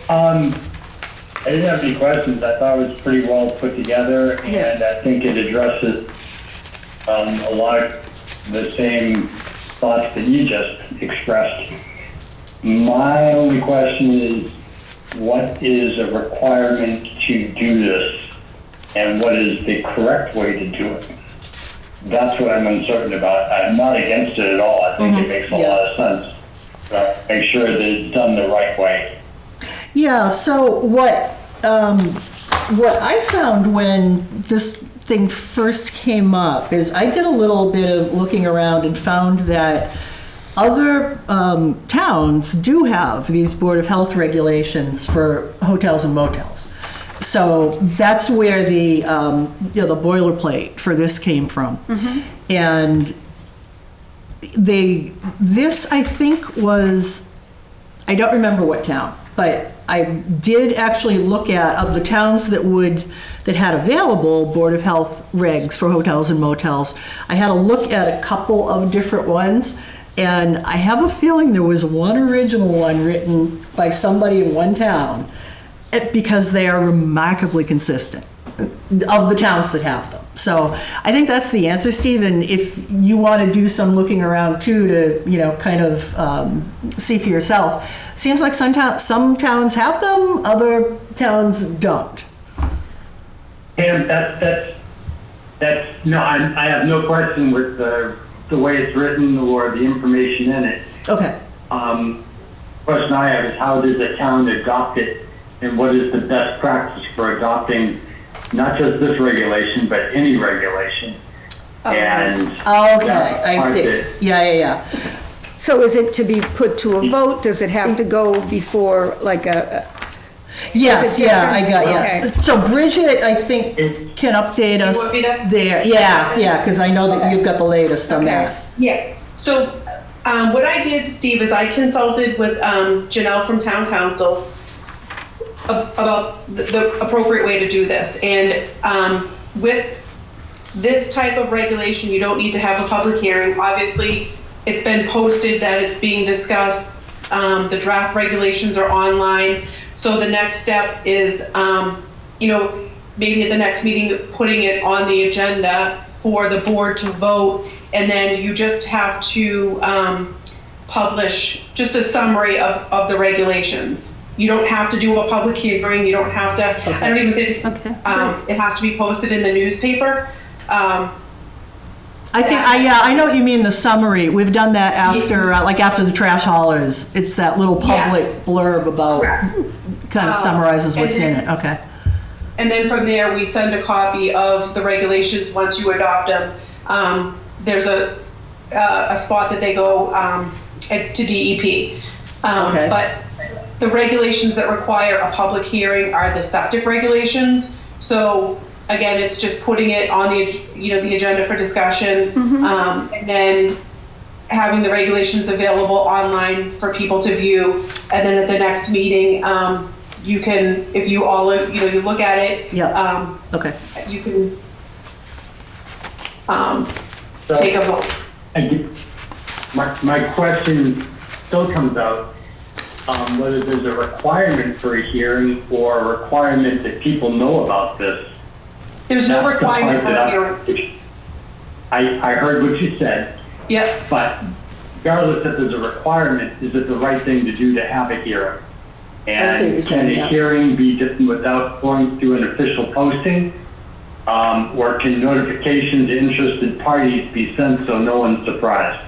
I didn't have any questions. I thought it was pretty well put together, and Yes. I think it addresses a lot of the same thoughts that you just expressed. My only question is, what is a requirement to do this, and what is the correct way to do it? That's what I'm uncertain about. I'm not against it at all. I think it makes a lot of sense. But make sure that it's done the right way. Yeah, so what I found when this thing first came up is I did a little bit of looking around and found that other towns do have these Board of Health regulations for hotels and motels. So that's where the the boilerplate for this came from. And this I think was, I don't remember what town, but I did actually look at, of the towns that had available Board of Health regs for hotels and motels, I had a look at a couple of different ones, and I have a feeling there was one original one written by somebody in one town, because they are remarkably consistent of the towns that have them. So I think that's the answer, Steve. And if you want to do some looking around too, to kind of see for yourself, seems like some towns have them, other towns don't. And that's no, I have no question with the way it's written or the information in it. Okay. Question I have is, how does a town adopt it, and what is the best practice for adopting not just this regulation, but any regulation? And Okay, I see. Yeah. So is it to be put to a vote? Does it have to go before like a? Yes, yeah, I got Okay. you. So Bridget, I think, can update us want me to? there. Yeah, because I know that you've got the latest on Okay. that. Yes. So what I did, Steve, is I consulted with Janelle from Town Council about the appropriate way to do this. And with this type of regulation, you don't need to have a public hearing. Obviously, it's been posted that it's being discussed. The draft regulations are online. So the next step is, maybe at the next meeting, putting it on the agenda for the board to vote. And then you just have to publish just a summary of the regulations. You don't have to do a public hearing. You don't have to, I don't even think, it has to be posted in the newspaper. I think, I know what you mean, the summary. We've done that after, after the trash haulers. It's that little public Yes. blurb about, Correct. kind of summarizes what's in it. Okay. And then from there, we send a copy of the regulations once you adopt them. There's a spot that they go to DEP. Okay. But the regulations that require a public hearing are the septic regulations. So again, it's just putting it on the agenda for discussion, and then having the regulations available online for people to view. And then at the next meeting, you can, if you all, you look at it. Yeah. Okay. You can take a vote. My question still comes out, whether there's a requirement for a hearing or a requirement that people know about this. There's no That's the part requirement for that a hearing. I heard what you said, Yep. but regardless if there's a requirement, is it the right thing to do to have a hearing? I see what you're And saying, can yeah. a hearing be done without going through an official posting? Or can notification to interested parties be sent so no one's surprised?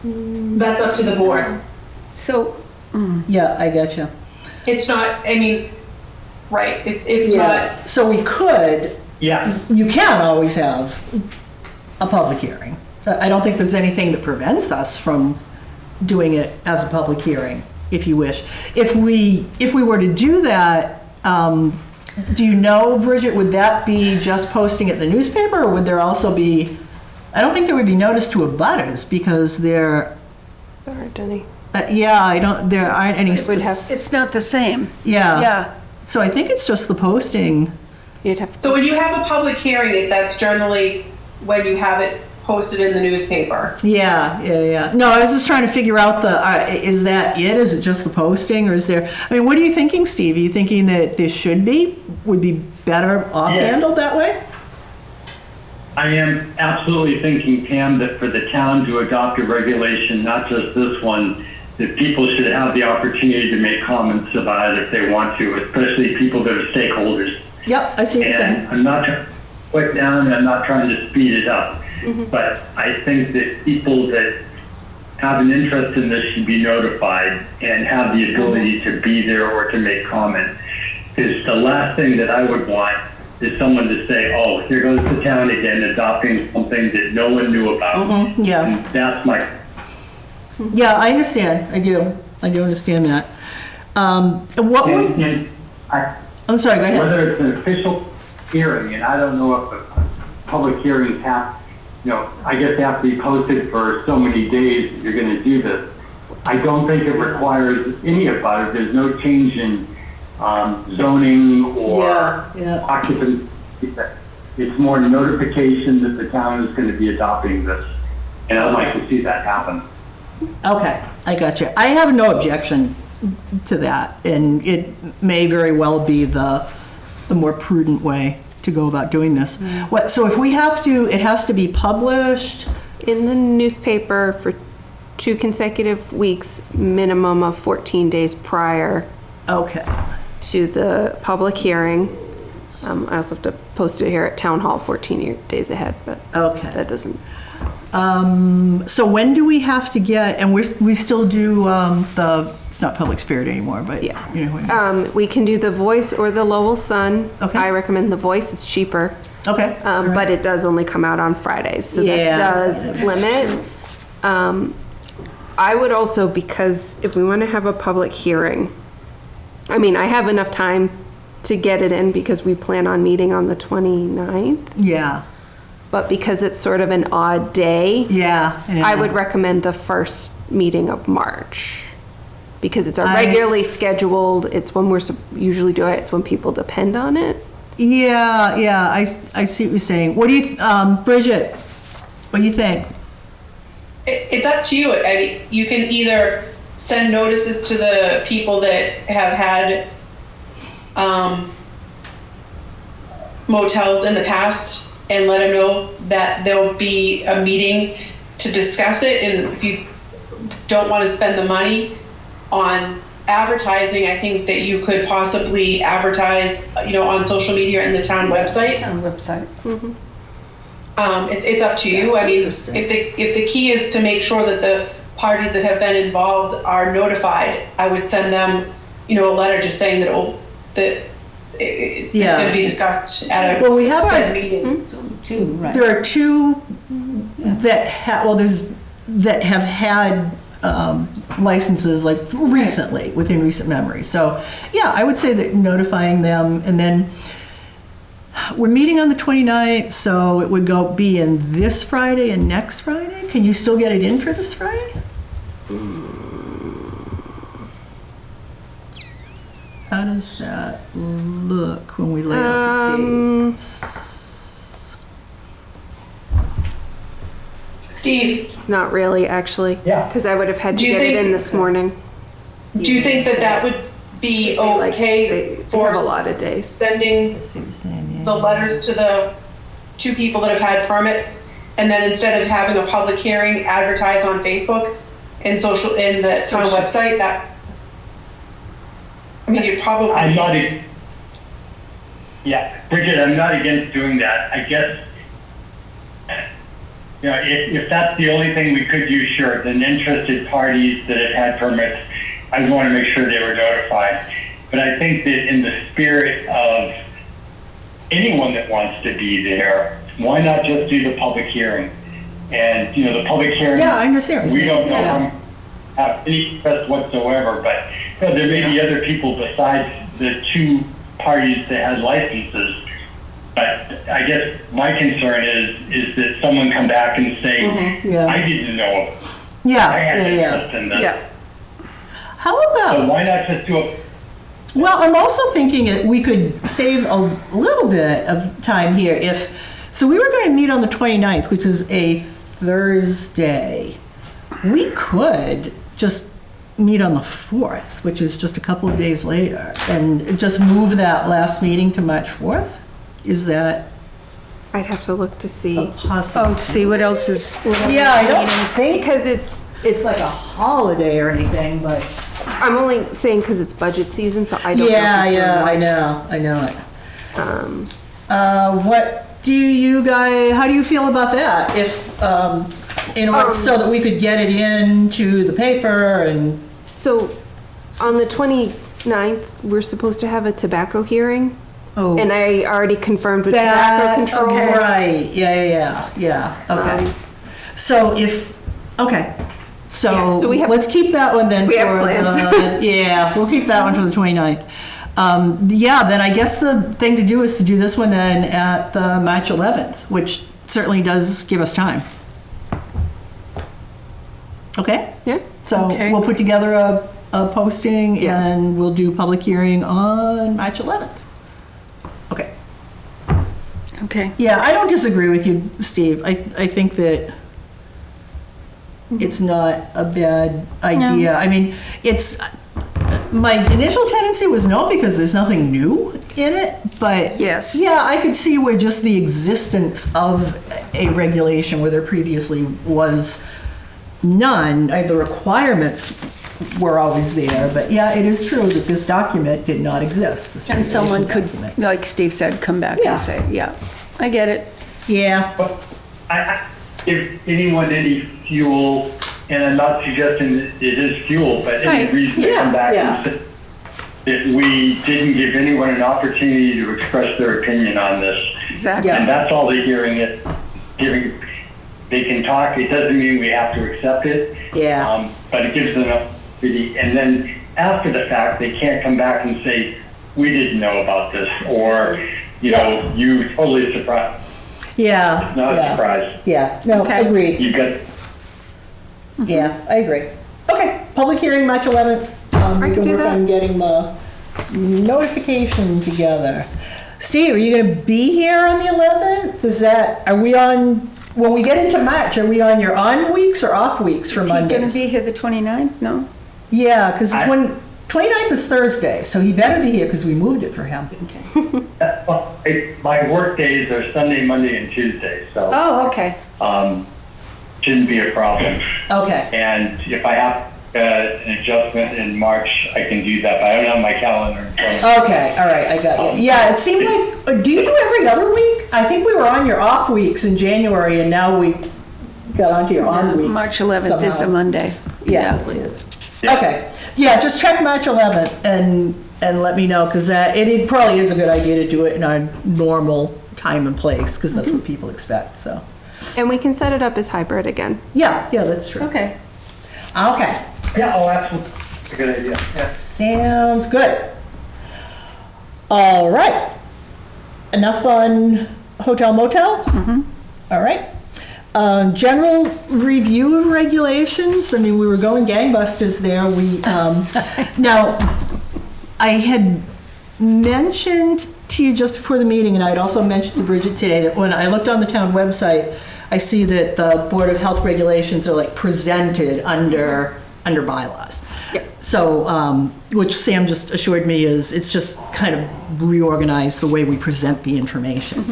That's up to the board. So, Yeah, I get you. It's not, I mean, right, it's not, So we could, Yeah, you can always have a public hearing. I don't think there's anything that prevents us from doing it as a public hearing, if you wish. If we were to do that, do you know, Bridget, would that be just posting it in the newspaper, or would there also be, I don't think there would be notice to abutters, because there, There aren't any. there aren't any. It would have- it's not the same. Yeah. Yeah. So I think it's just the posting. You'd have so when you have a public hearing, that's generally when you have it posted in the newspaper. Yeah. No, I was just trying to figure out is that it? Is it just the posting, or is there, I mean, what are you thinking, Steve? Are you thinking that this would be better off Yeah. handled that way? I am absolutely thinking, Pam, that for the town to adopt a regulation, not just this one, that people should have the opportunity to make comments about it if they want to, especially people that are stakeholders. Yep, I see what you're saying. And I'm not trying to put down, and I'm not trying to speed it up. But I think that people that have an interest in this should be notified and have the ability to be there or to make comment. Because the last thing that I would want is someone to say, oh, here goes the town again adopting something that no one knew about. Yeah. And that's my, Yeah, I understand. I do understand that. What would, and I'm sorry, go ahead. whether it's an official hearing, and I don't know if a public hearings have, I guess they have to be posted for so many days that you're gonna do this. I don't think it requires any of it. There's no change in zoning or Yeah. occupancy. It's more notification that the town is gonna be adopting this. And I'd like to see that happen. Okay, I got you. I have no objection to that, and it may very well be the more prudent way to go about doing this. So if we have to, it has to be published? in the newspaper for 2 consecutive weeks, minimum of 14 days prior Okay, to the public hearing. I also have to post it here at Town Hall 14 days ahead, but okay. that doesn't. So when do we have to get, and we still do it's not Public Spirit anymore, but Yeah. you know what I mean. We can do the Voice or the Lowell Sun. Okay. I recommend the Voice, it's cheaper. Okay. all right. But it does only come out on Fridays, so Yeah, that does limit. I would also, because if we want to have a public hearing, I mean, I have enough time to get it in because we plan on meeting on the 29th, Yeah, but because it's sort of an odd day, yeah. I would recommend the first meeting of March. Because it's a I regularly s- scheduled, it's when we're usually do it, it's when people depend on it. Yeah, I see what you're saying. What do you, Bridget, what do you think? It's up to you. I mean, you can either send notices to the people that have had motels in the past and let them know that there'll be a meeting to discuss it. And if you don't want to spend the money on advertising, I think that you could possibly advertise, on social media and the town website. Town website. It's up to you. I mean, if the key is to make sure that the parties that have been involved are notified, I would send them, a letter just saying that it's Yeah. going to be discussed at a Well, we have said our- meeting. Too, right. There are two that that have had licenses like recently, within recent memory. So, yeah, I would say that notifying them, and then we're meeting on the 29th, so it would be in this Friday and next Friday. Can you still get it in for this Friday? How does that look when we lay out the dates? Steve, Not really, actually. Yeah. Because I would have had to Do you get it think- in this morning. do you think that would be okay they for have a lot of days. sending I see what you're saying, yeah. the letters to the 2 people that have had permits, and then instead of having a public hearing, advertise on Facebook and in the town website? That, I mean, you'd probably. I'm not, yeah, Bridget, I'm not against doing that. I guess you know, if that's the only thing we could use, sure, then interested parties that have had permits, I want to make sure they were notified. But I think that in the spirit of anyone that wants to be there, why not just do the public hearing? And, you know, the public hearing. Yeah, I understand what We you're don't saying. know Yeah. have any interest whatsoever, but you know, there may be other people besides the two parties that had licenses. But I guess my concern is that someone come back and say, Yeah. I didn't know. Yeah, I had yeah. interest in this. Yeah. How So about, why not just do a, well, I'm also thinking that we could save a little bit of time here so we were going to meet on the 29th, which is a Thursday. We could just meet on the 4th, which is just a couple of days later, and just move that last meeting to March 4th? Is that I'd have to look to see. possible? Oh, see what else is. Yeah, I don't think Because it's like a holiday or anything, but I'm only saying because it's budget season, so I don't know. yeah, if it's yeah, I gonna know it. work. What do you guys, how do you feel about that? If, in order, so that we could get it into the paper and, So on the 29th, we're supposed to have a tobacco hearing. oh. And I already confirmed with tobacco That's control. right, yeah, okay. So okay. Yeah, So so we have- let's keep that one then we have for plans. yeah, we'll keep that one for the 29th. Yeah, then I guess the thing to do is to do this one then at the March 11th, which certainly does give us time. Okay? Yeah. So Okay. we'll put together a posting Yeah. and we'll do public hearing on March 11th. Okay. Okay. Yeah, I don't disagree with you, Steve. I think that it's not a bad idea. I mean, my initial tendency was no, because there's nothing new in it, but Yes. yeah, I could see where just the existence of a regulation where there previously was none, the requirements were always there, but yeah, it is true that this document did not exist. this And someone regulation could, document. like Steve said, come back Yeah. and say, yeah, I get it. Yeah, but I give anyone any fuel, and I'm not suggesting that it is fuel, but any Right. reason to Yeah, come back yeah. and say that we didn't give anyone an opportunity to express their opinion on this. Exactly. Yeah. And that's all the hearing is, giving, they can talk, it doesn't mean we have to accept it. Yeah. But it gives them an opportunity, and then after the fact, they can't come back and say, we didn't know about this, or, you know, you totally surprised, yeah, not a yeah, surprise. yeah, no, Okay. agreed. You've got, Yeah, I agree. Okay, public hearing, March 11th. We can can do work that. on getting the notification together. Steve, are you gonna be here on the 11th? Are we on, when we get into March, are we on your on weeks or off weeks for Is he gonna Mondays? be here the 29th? No? Yeah, because I- 29th is Thursday, so he better be here because we moved it for him. my work days are Sunday, Monday, and Tuesday, so, Oh, okay. shouldn't be a problem. Okay, And if I have an adjustment in March, I can do that, but I don't have my calendar in front of me. okay, all right, I got you. Yeah, it seemed like, do you do every other week? I think we were on your off weeks in January and now we got onto your on weeks. March 11th is a somehow. Monday. Yeah, it is. Yeah. Okay, yeah, just check March 11th and let me know, because it probably is a good idea to do it in our normal time and place, because that's what people expect, so. And we can set it up as hybrid again. Yeah, that's true. Okay. Okay, Yeah, oh, absolutely. That's a good idea. Yeah. sounds good. All right. Enough on hotel motel? All right. General review of regulations. I mean, we were going gangbusters there. Now, I had mentioned to you just before the meeting, and I had also mentioned to Bridget today, that when I looked on the town website, I see that the Board of Health regulations are like presented under bylaws. So, which Sam just assured me it's just kind of reorganized the way we present the information.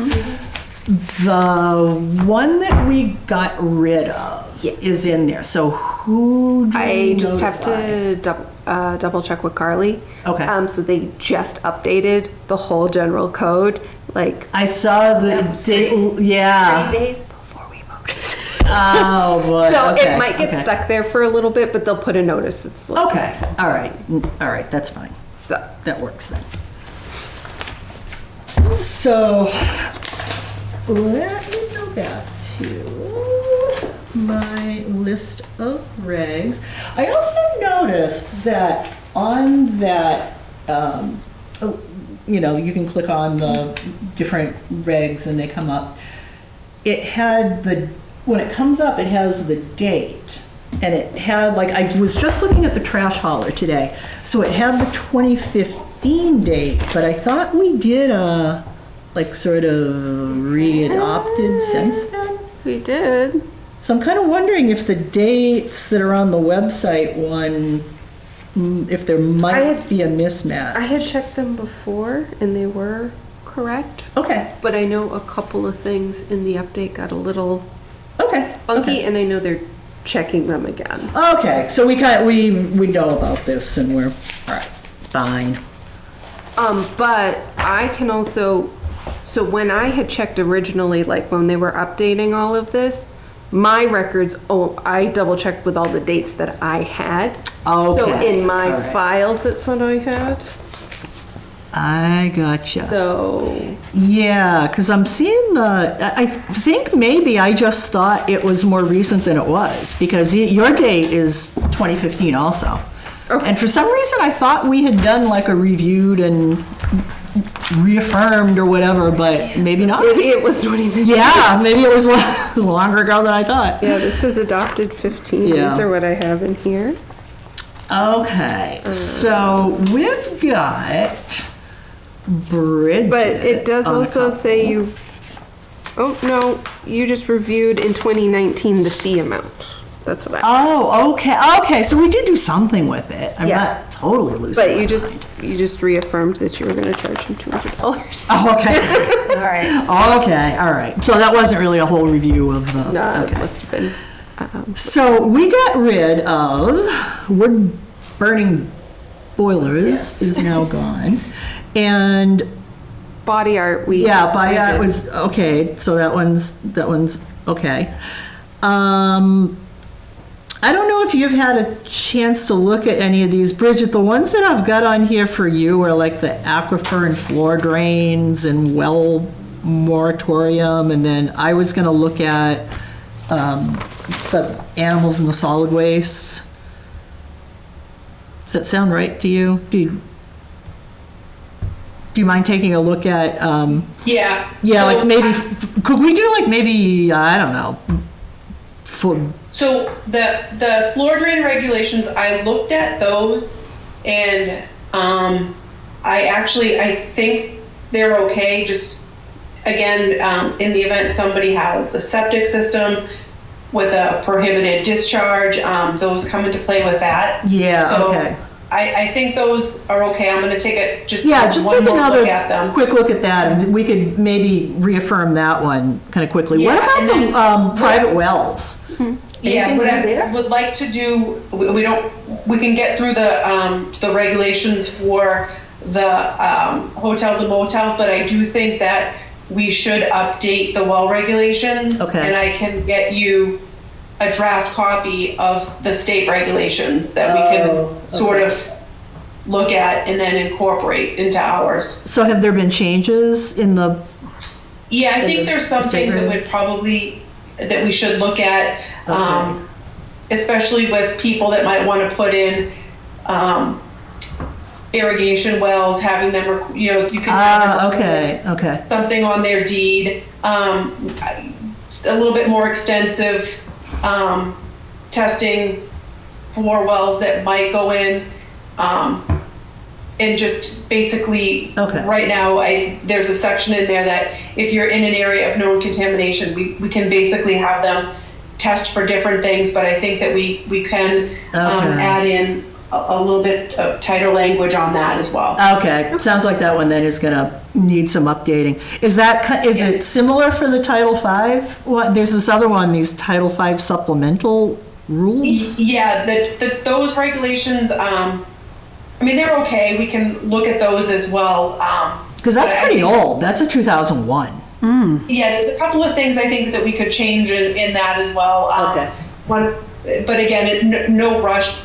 The one that we got rid of is in there. So who do we I just have notify? to double check with Carly. Okay. So they just updated the whole general code, like I saw the, yeah. 3 days before we voted. Oh, boy. So Okay, it might get okay. stuck there for a little bit, but they'll put a notice. It's like, Okay, all right, that's fine. so. That works then. So, let me go back to my list of regs. I also noticed that on that, you can click on the different regs and they come up. It had when it comes up, it has the date. And it had, I was just looking at the trash hauler today, so it had the 2015 date, but I thought we did sort of re-adopted since then. We did. So I'm kind of wondering if the dates that are on the website one, if there might be a mismatch. I had checked them before and they were correct, Okay, but I know a couple of things in the update got a little okay. funky, okay. and I know they're checking them again. Okay, so we know about this and we're, all right, fine. But I can also, so when I had checked originally, like when they were updating all of this, my records, I double checked with all the dates that I had. So Okay, in my all right. files, that's what I had. I gotcha. So, Yeah, because I'm seeing I think maybe I just thought it was more recent than it was, because your date is 2015 also. Okay. And for some reason, I thought we had done like a reviewed and reaffirmed or whatever, but maybe not. it was 2015. Yeah, maybe it was longer ago than I thought. Yeah, this is adopted 15. Yeah. These are what I have in here. Okay, so we've got Bridget. But it does on a also couple. say you, oh, no, you just reviewed in 2019 the fee amount. That's what I, Oh, okay, so we did do something with it. I'm Yeah. not totally losing but my you mind. just reaffirmed that you were gonna charge him $200. Oh, okay. All right. Okay, all right. So that wasn't really a whole review of the, No, it okay. must have been, So we got rid of wood burning boilers is now gone. And body art, we. yeah, just body art redid. was, okay, so that one's okay. I don't know if you've had a chance to look at any of these, Bridget. The ones that I've got on here for you are like the aquifer and floor drains and well moratorium, and then I was gonna look at the animals and the solid waste. Does that sound right to you? Do you mind taking a look at, Yeah. yeah, So like maybe, could we do like maybe, I don't know, So the floor drain regulations, I looked at those, and I think they're okay. Just again, in the event somebody has a septic system with a prohibited discharge, those come into play with that. Yeah, So okay. I think those are okay. I'm going to take just just one take more another look at them. quick look at that, and we could maybe reaffirm that one kind of quickly. What Yeah, about and the then- private wells? Yeah, Anything what new I there? would like to do, we can get through the regulations for the hotels and motels, but I do think that we should update the well regulations. Okay. And I can get you a draft copy of the state regulations that we Oh, can sort of look at and then incorporate into ours. So have there been changes in the, Yeah, I think the there's some state things that reg? would probably, that we should look at, Okay. especially with people that might want to put in irrigation wells, having them, you can. have them okay. Something on their deed, a little bit more extensive testing for wells that might go in. And just basically, Okay. right now, there's a section in there that if you're in an area of known contamination, we can basically have them test for different things, but I think that we can add in a little bit of tighter language on that as well. Okay, sounds like that one then is gonna need some updating. Is it similar for the Title V? What, there's this other one, these Title V supplemental rules? Yeah, those regulations, they're okay. We can look at those as well. Because that's but I pretty think- old. That's a 2001. Yeah, there's a couple of things I think that we could change in that as well. Okay. One, but again, no rush.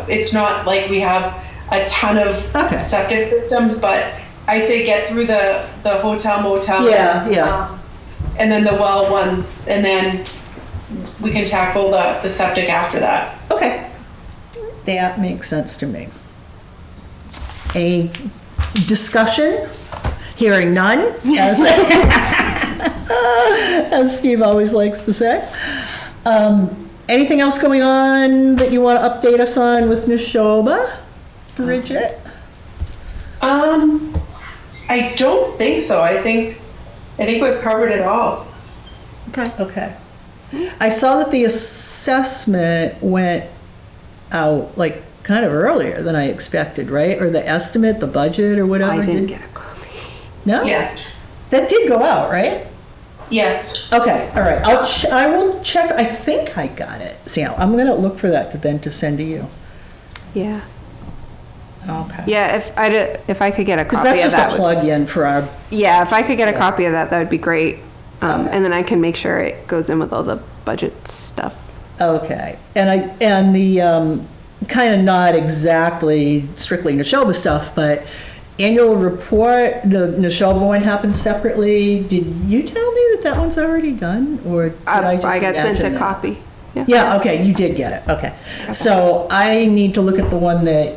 It's not like we have a ton of Okay. septic systems, but I say get through the hotel motel. Yeah. And then the well ones, and then we can tackle the septic after that. Okay. That makes sense to me. Any discussion? Hearing none, as, as Steve always likes to say. Anything else going on that you want to update us on with Neshoba, Bridget? I don't think so. I think we've covered it all. Okay. I saw that the assessment went out like kind of earlier than I expected, right? Or the estimate, the budget or whatever. I didn't get a copy. No? Yes. That did go out, right? Yes. Okay, all right. I will check. I think I got it. See, I'm going to look for that to send to you. Yeah. Okay. Yeah, if I could get a Because copy that's of just that. a plug-in for our, Yeah, if I could get a copy of that, that would be great. And then I can make sure it goes in with all the budget stuff. okay. And the kind of not exactly strictly Neshoba stuff, but annual report, the Neshoba one happens separately. Did you tell me that one's already done? Or did I just I got sent imagine a that? copy. Yeah. Yeah, okay, you did get it, okay. So I need to look at the one that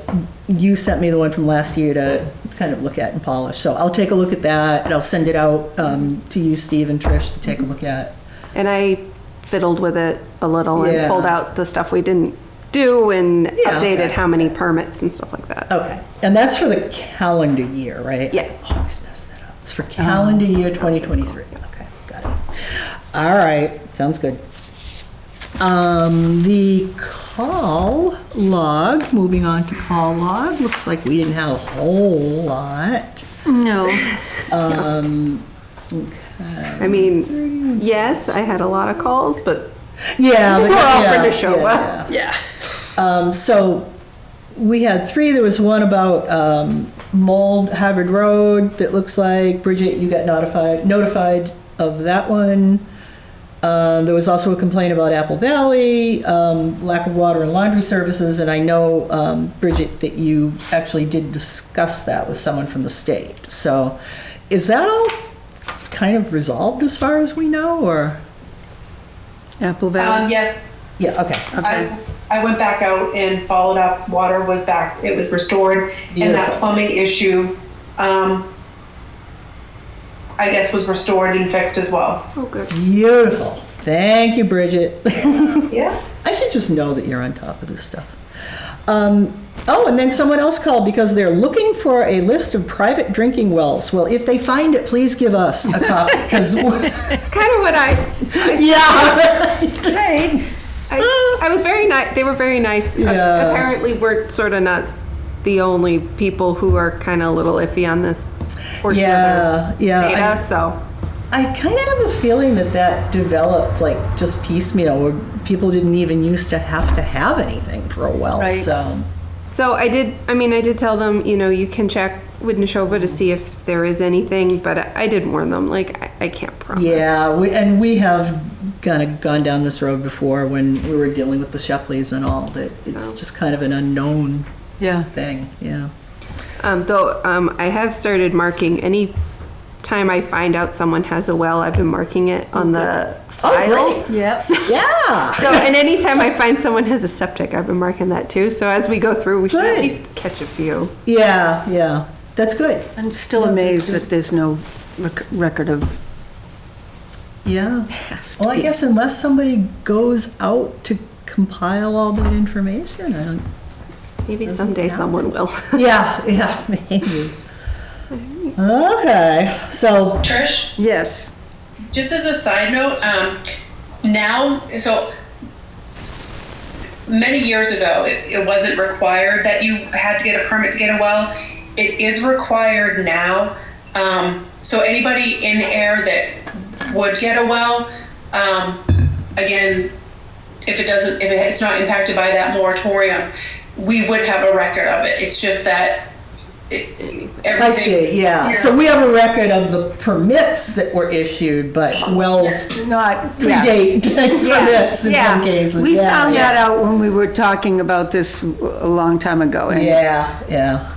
you sent me, the one from last year, to kind of look at and polish. So I'll take a look at that, and I'll send it out to you, Steve, and Trish to take a look at. And I fiddled with it a little and Yeah. pulled out the stuff we didn't do and Yeah, updated okay. how many permits and stuff like that. Okay, and that's for the calendar year, right? Yes. I always mess that up. It's for calendar year 2023. Okay, got it. All right, sounds good. The call log, moving on to call log, looks like we didn't have a whole lot. No. I mean, yes, I had a lot of calls, but Yeah, but We're all yeah, for Neshoba. yeah. Yeah. So we had three. There was one about Mold Harvard Road that looks like, Bridget, you got notified of that one. There was also a complaint about Apple Valley, lack of water and laundry services, and I know, Bridget, that you actually did discuss that with someone from the state. So is that all kind of resolved as far as we know, or? Apple Valley? Yes. Yeah, okay. I went back out and followed up. Water was back. It was restored. And that Beautiful. plumbing issue, I guess, was restored and fixed as well. oh, good. Beautiful. Thank you, Bridget. Yeah. I should just know that you're on top of this stuff. Oh, and then someone else called because they're looking for a list of private drinking wells. Well, if they find it, please give us a copy, because It's kind of what yeah, Right. I was very nice. They were very nice. Yeah. Apparently, we're sort of not the only people who are kind of a little iffy on this portion of yeah, their yeah. data. So I kind of have a feeling that developed like just piecemeal, where people didn't even used to have anything for a well. Right. So I did tell them, you can check with Neshoba to see if there is anything, but I did warn them, like, I can't promise. Yeah, we have kind of gone down this road before when we were dealing with the Shepleys and all, that it's just kind of an unknown Yeah. thing, yeah. Though I have started marking any time I find out someone has a well, I've been marking it on the file. great. Yes. Yeah. So, and anytime I find someone has a septic, I've been marking that too. So as we go through, we should at Good. least catch a few. Yeah, that's good. I'm still amazed that there's no record of. Yeah. Has to Well, I be. guess unless somebody goes out to compile all that information, I don't. Maybe Doesn't someday count. someone will. Yeah, maybe. Okay, so, Trish, Yes. just as a side note, so many years ago, it wasn't required that you had to get a permit to get a well. It is required now. So anybody in Ayer that would get a well, again, if it's not impacted by that moratorium, we would have a record of it. It's just that everything. I see, yeah. here. So we have a record of the permits that were issued, but wells Yes. Not, predate permits in some cases. We Yeah, found yeah. that out when we were talking about this a long time ago, and Yeah.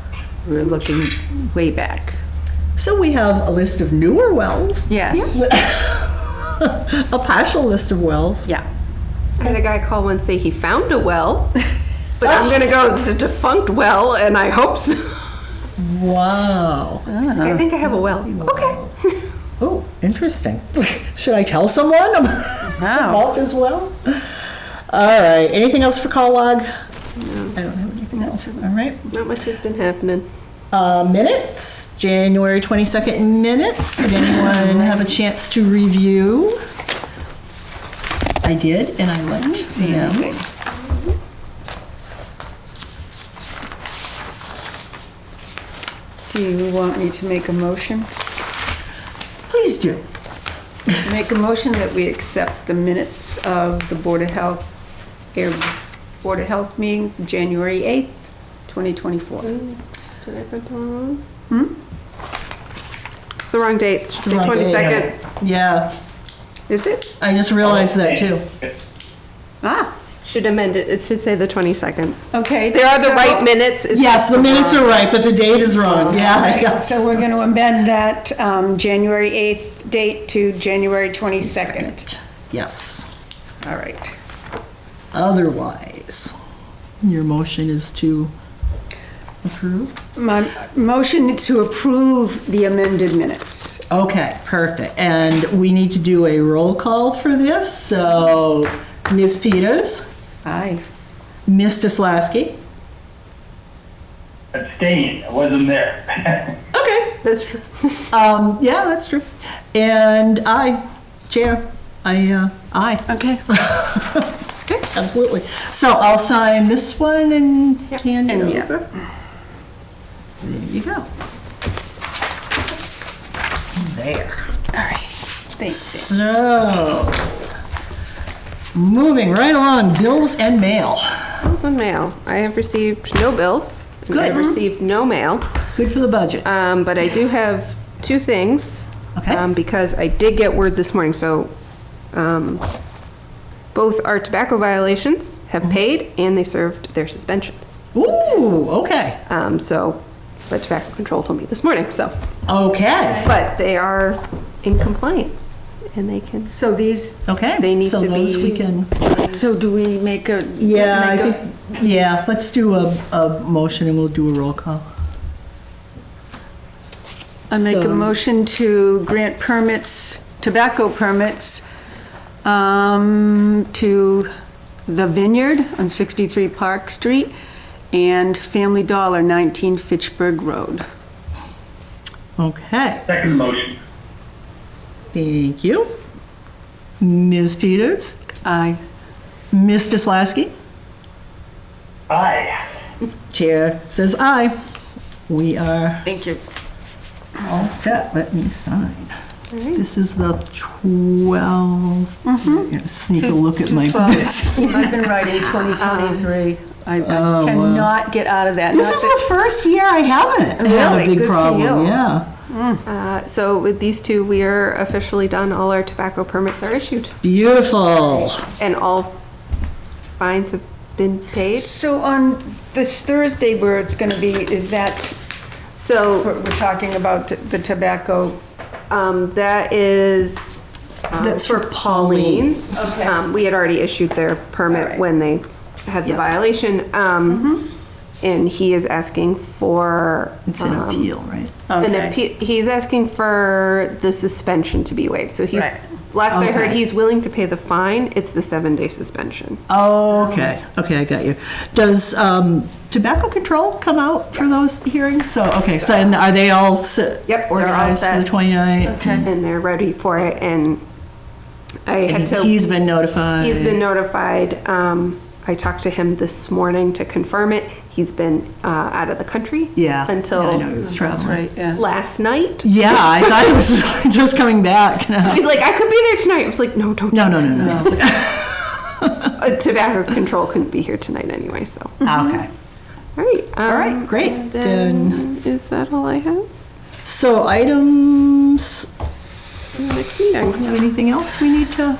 we were looking way back. So we have a list of newer wells. Yes. A partial list of wells. Yeah. I had a guy call once say he found a well, but I'm gonna go, it's a defunct well, and I hope so. Wow. I think I have a well. Okay. Oh, interesting. Should I tell someone about this well? All right. Anything else for call log? I don't have anything else. All right. Not much has been happening. Minutes, January 22nd minutes. Did anyone have a chance to review? I did, and I liked them. Do you want me to make a motion? Please do. Make a motion that we accept the minutes of the Board of Health, Board of Health meeting, January 8th, 2024. Did I print the wrong one? It's the wrong date. It should say the wrong date. 22nd. Yeah, Is it? I just realized that too. Ah, Should amend it. It should say the 22nd. okay. There are the So- right minutes. It's Yes, just the minutes wrong. are right, but the date is wrong. Yeah, yes. So we're going to amend that January 8th date to January 22nd. Yes. All right. Otherwise, your motion is to approve? My motion to approve the amended minutes. Okay, perfect. And we need to do a roll call for this. So, Ms. Peters, Aye. Mr. Slasky. Abstain, I wasn't there. Okay. That's true. Yeah, that's true. And I, Chair, aye. Okay. Absolutely. So I'll sign this one and hand it And yeah. over. There you go. There. All right. Thanks. So, moving right along, bills and mail. Bills and mail. I have received no bills. and Good. I've received no mail. Good for the budget. But I do have two things. Okay. Because I did get word this morning, so, both our tobacco violations have paid and they served their suspensions. Ooh, okay. But tobacco control told me this morning, so. Okay. But they are in compliance and they can, So these, Okay. They need so to those be- we can. so do we make a? Yeah, I make a- think, yeah, let's do a motion and we'll do a roll call. I make a So- motion to grant permits, tobacco permits, to The Vineyard on 63 Park Street and Family Dollar, 19 Fitchburg Road. Okay, Second motion. thank you. Ms. Peters, Aye. Mr. Slasky, Aye. Chair says aye. We are Thank you. all set. Let me sign. This is the 12th. I'm gonna sneak a look at my minutes. I've been writing 2023. I wow. cannot get out of that. This Not is that- the first year I haven't had Really? a big Good for problem. you. Yeah. so with these two, we are officially done. All our tobacco permits are issued Beautiful. and all fines have been paid. So on this Thursday where it's going to be, is that, So, we're talking about the tobacco? that is, That's for Pauline's. Okay. We had already issued their permit All right. when they had the Yep. violation. And he is asking for. It's an appeal, right? An Okay. appeal, he's asking for the suspension to be waived. So he's, Right. last I heard, Okay. he's willing to pay the fine. It's the 7-day suspension. Okay, okay, I got you. Does tobacco control come out for those hearings? So, okay, so and are they all Yep, they're all organized for the set. 29th? And they're ready for it. And I had And to. he's been notified? He's been notified. I talked to him this morning to confirm it. He's been out of the country. Yeah. Until yeah, I know he was traveling. Right, yeah. last night. Yeah, I thought it was just coming back. He's like, I could be there tonight. I was like, no, don't. No. Tobacco control couldn't be here tonight anyway, so. Okay. All right, great. and then, is that all I have? So items, Next meeting. have anything else we need to?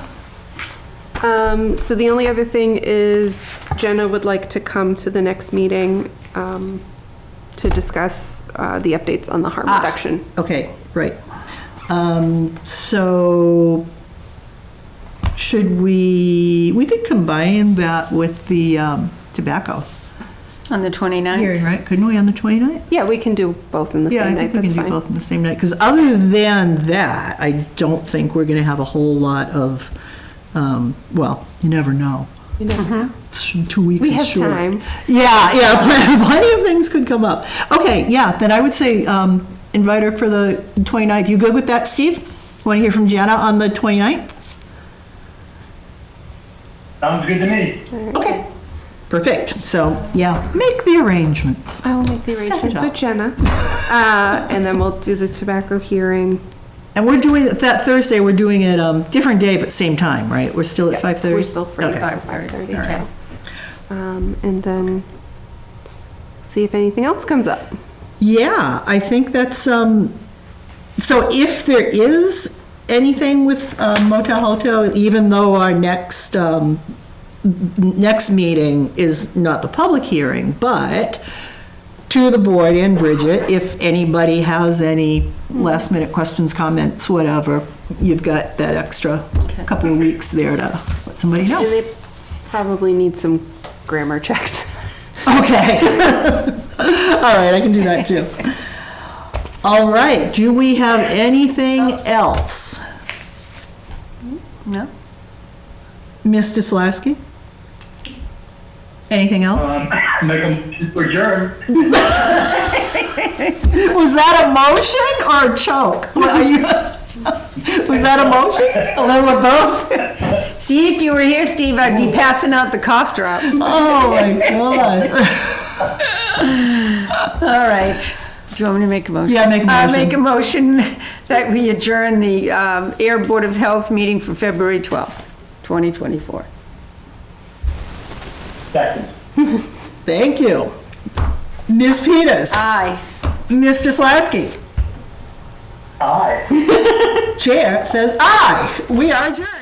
So the only other thing is Jenna would like to come to the next meeting to discuss the updates on the harm reduction. Okay, right. So should we could combine that with the tobacco On the 29th? hearing, right? Couldn't we on the 29th? Yeah, we can do both in the Yeah, I same think night, we that's can do fine. both in the same night, because other than that, I don't think we're gonna have a whole lot of, well, you never know. You know. 2 weeks We is have short. time. Yeah, plenty of things could come up. Okay, yeah, then I would say, invite her for the 29th. You good with that, Steve? Want to hear from Jenna on the 29th? Sounds good to me. Okay, perfect. So, yeah, make the arrangements. I will make the Set it arrangements up. with Jenna. And then we'll do the tobacco hearing. And we're doing, that Thursday, we're doing it, different day, but same time, right? We're still at 5:30? We're still free, Okay. 5:30. All right. And then see if anything else comes up. Yeah, I think that's, so if there is anything with Motel Hotel, even though our next meeting is not the public hearing, but to the board and Bridget, if anybody has any last minute questions, comments, whatever, you've got that extra couple of weeks there to let somebody know. And they probably need some grammar checks. Okay. All right, I can do that too. All right, do we have anything else? No? Mr. Slasky? Anything else? Make them adjourn. Was that a motion or a choke? Was that a motion? A little of both. See, if you were here, Steve, I'd be passing out the cough drops. Oh my God. All right. Do you want me to make a motion? Yeah, make a motion. I make a motion that we adjourn the Ayer Board of Health meeting for February 12th, 2024. Second. Thank you. Ms. Peters? Aye. Mr. Slasky? Aye. Chair says aye. We are adjourned.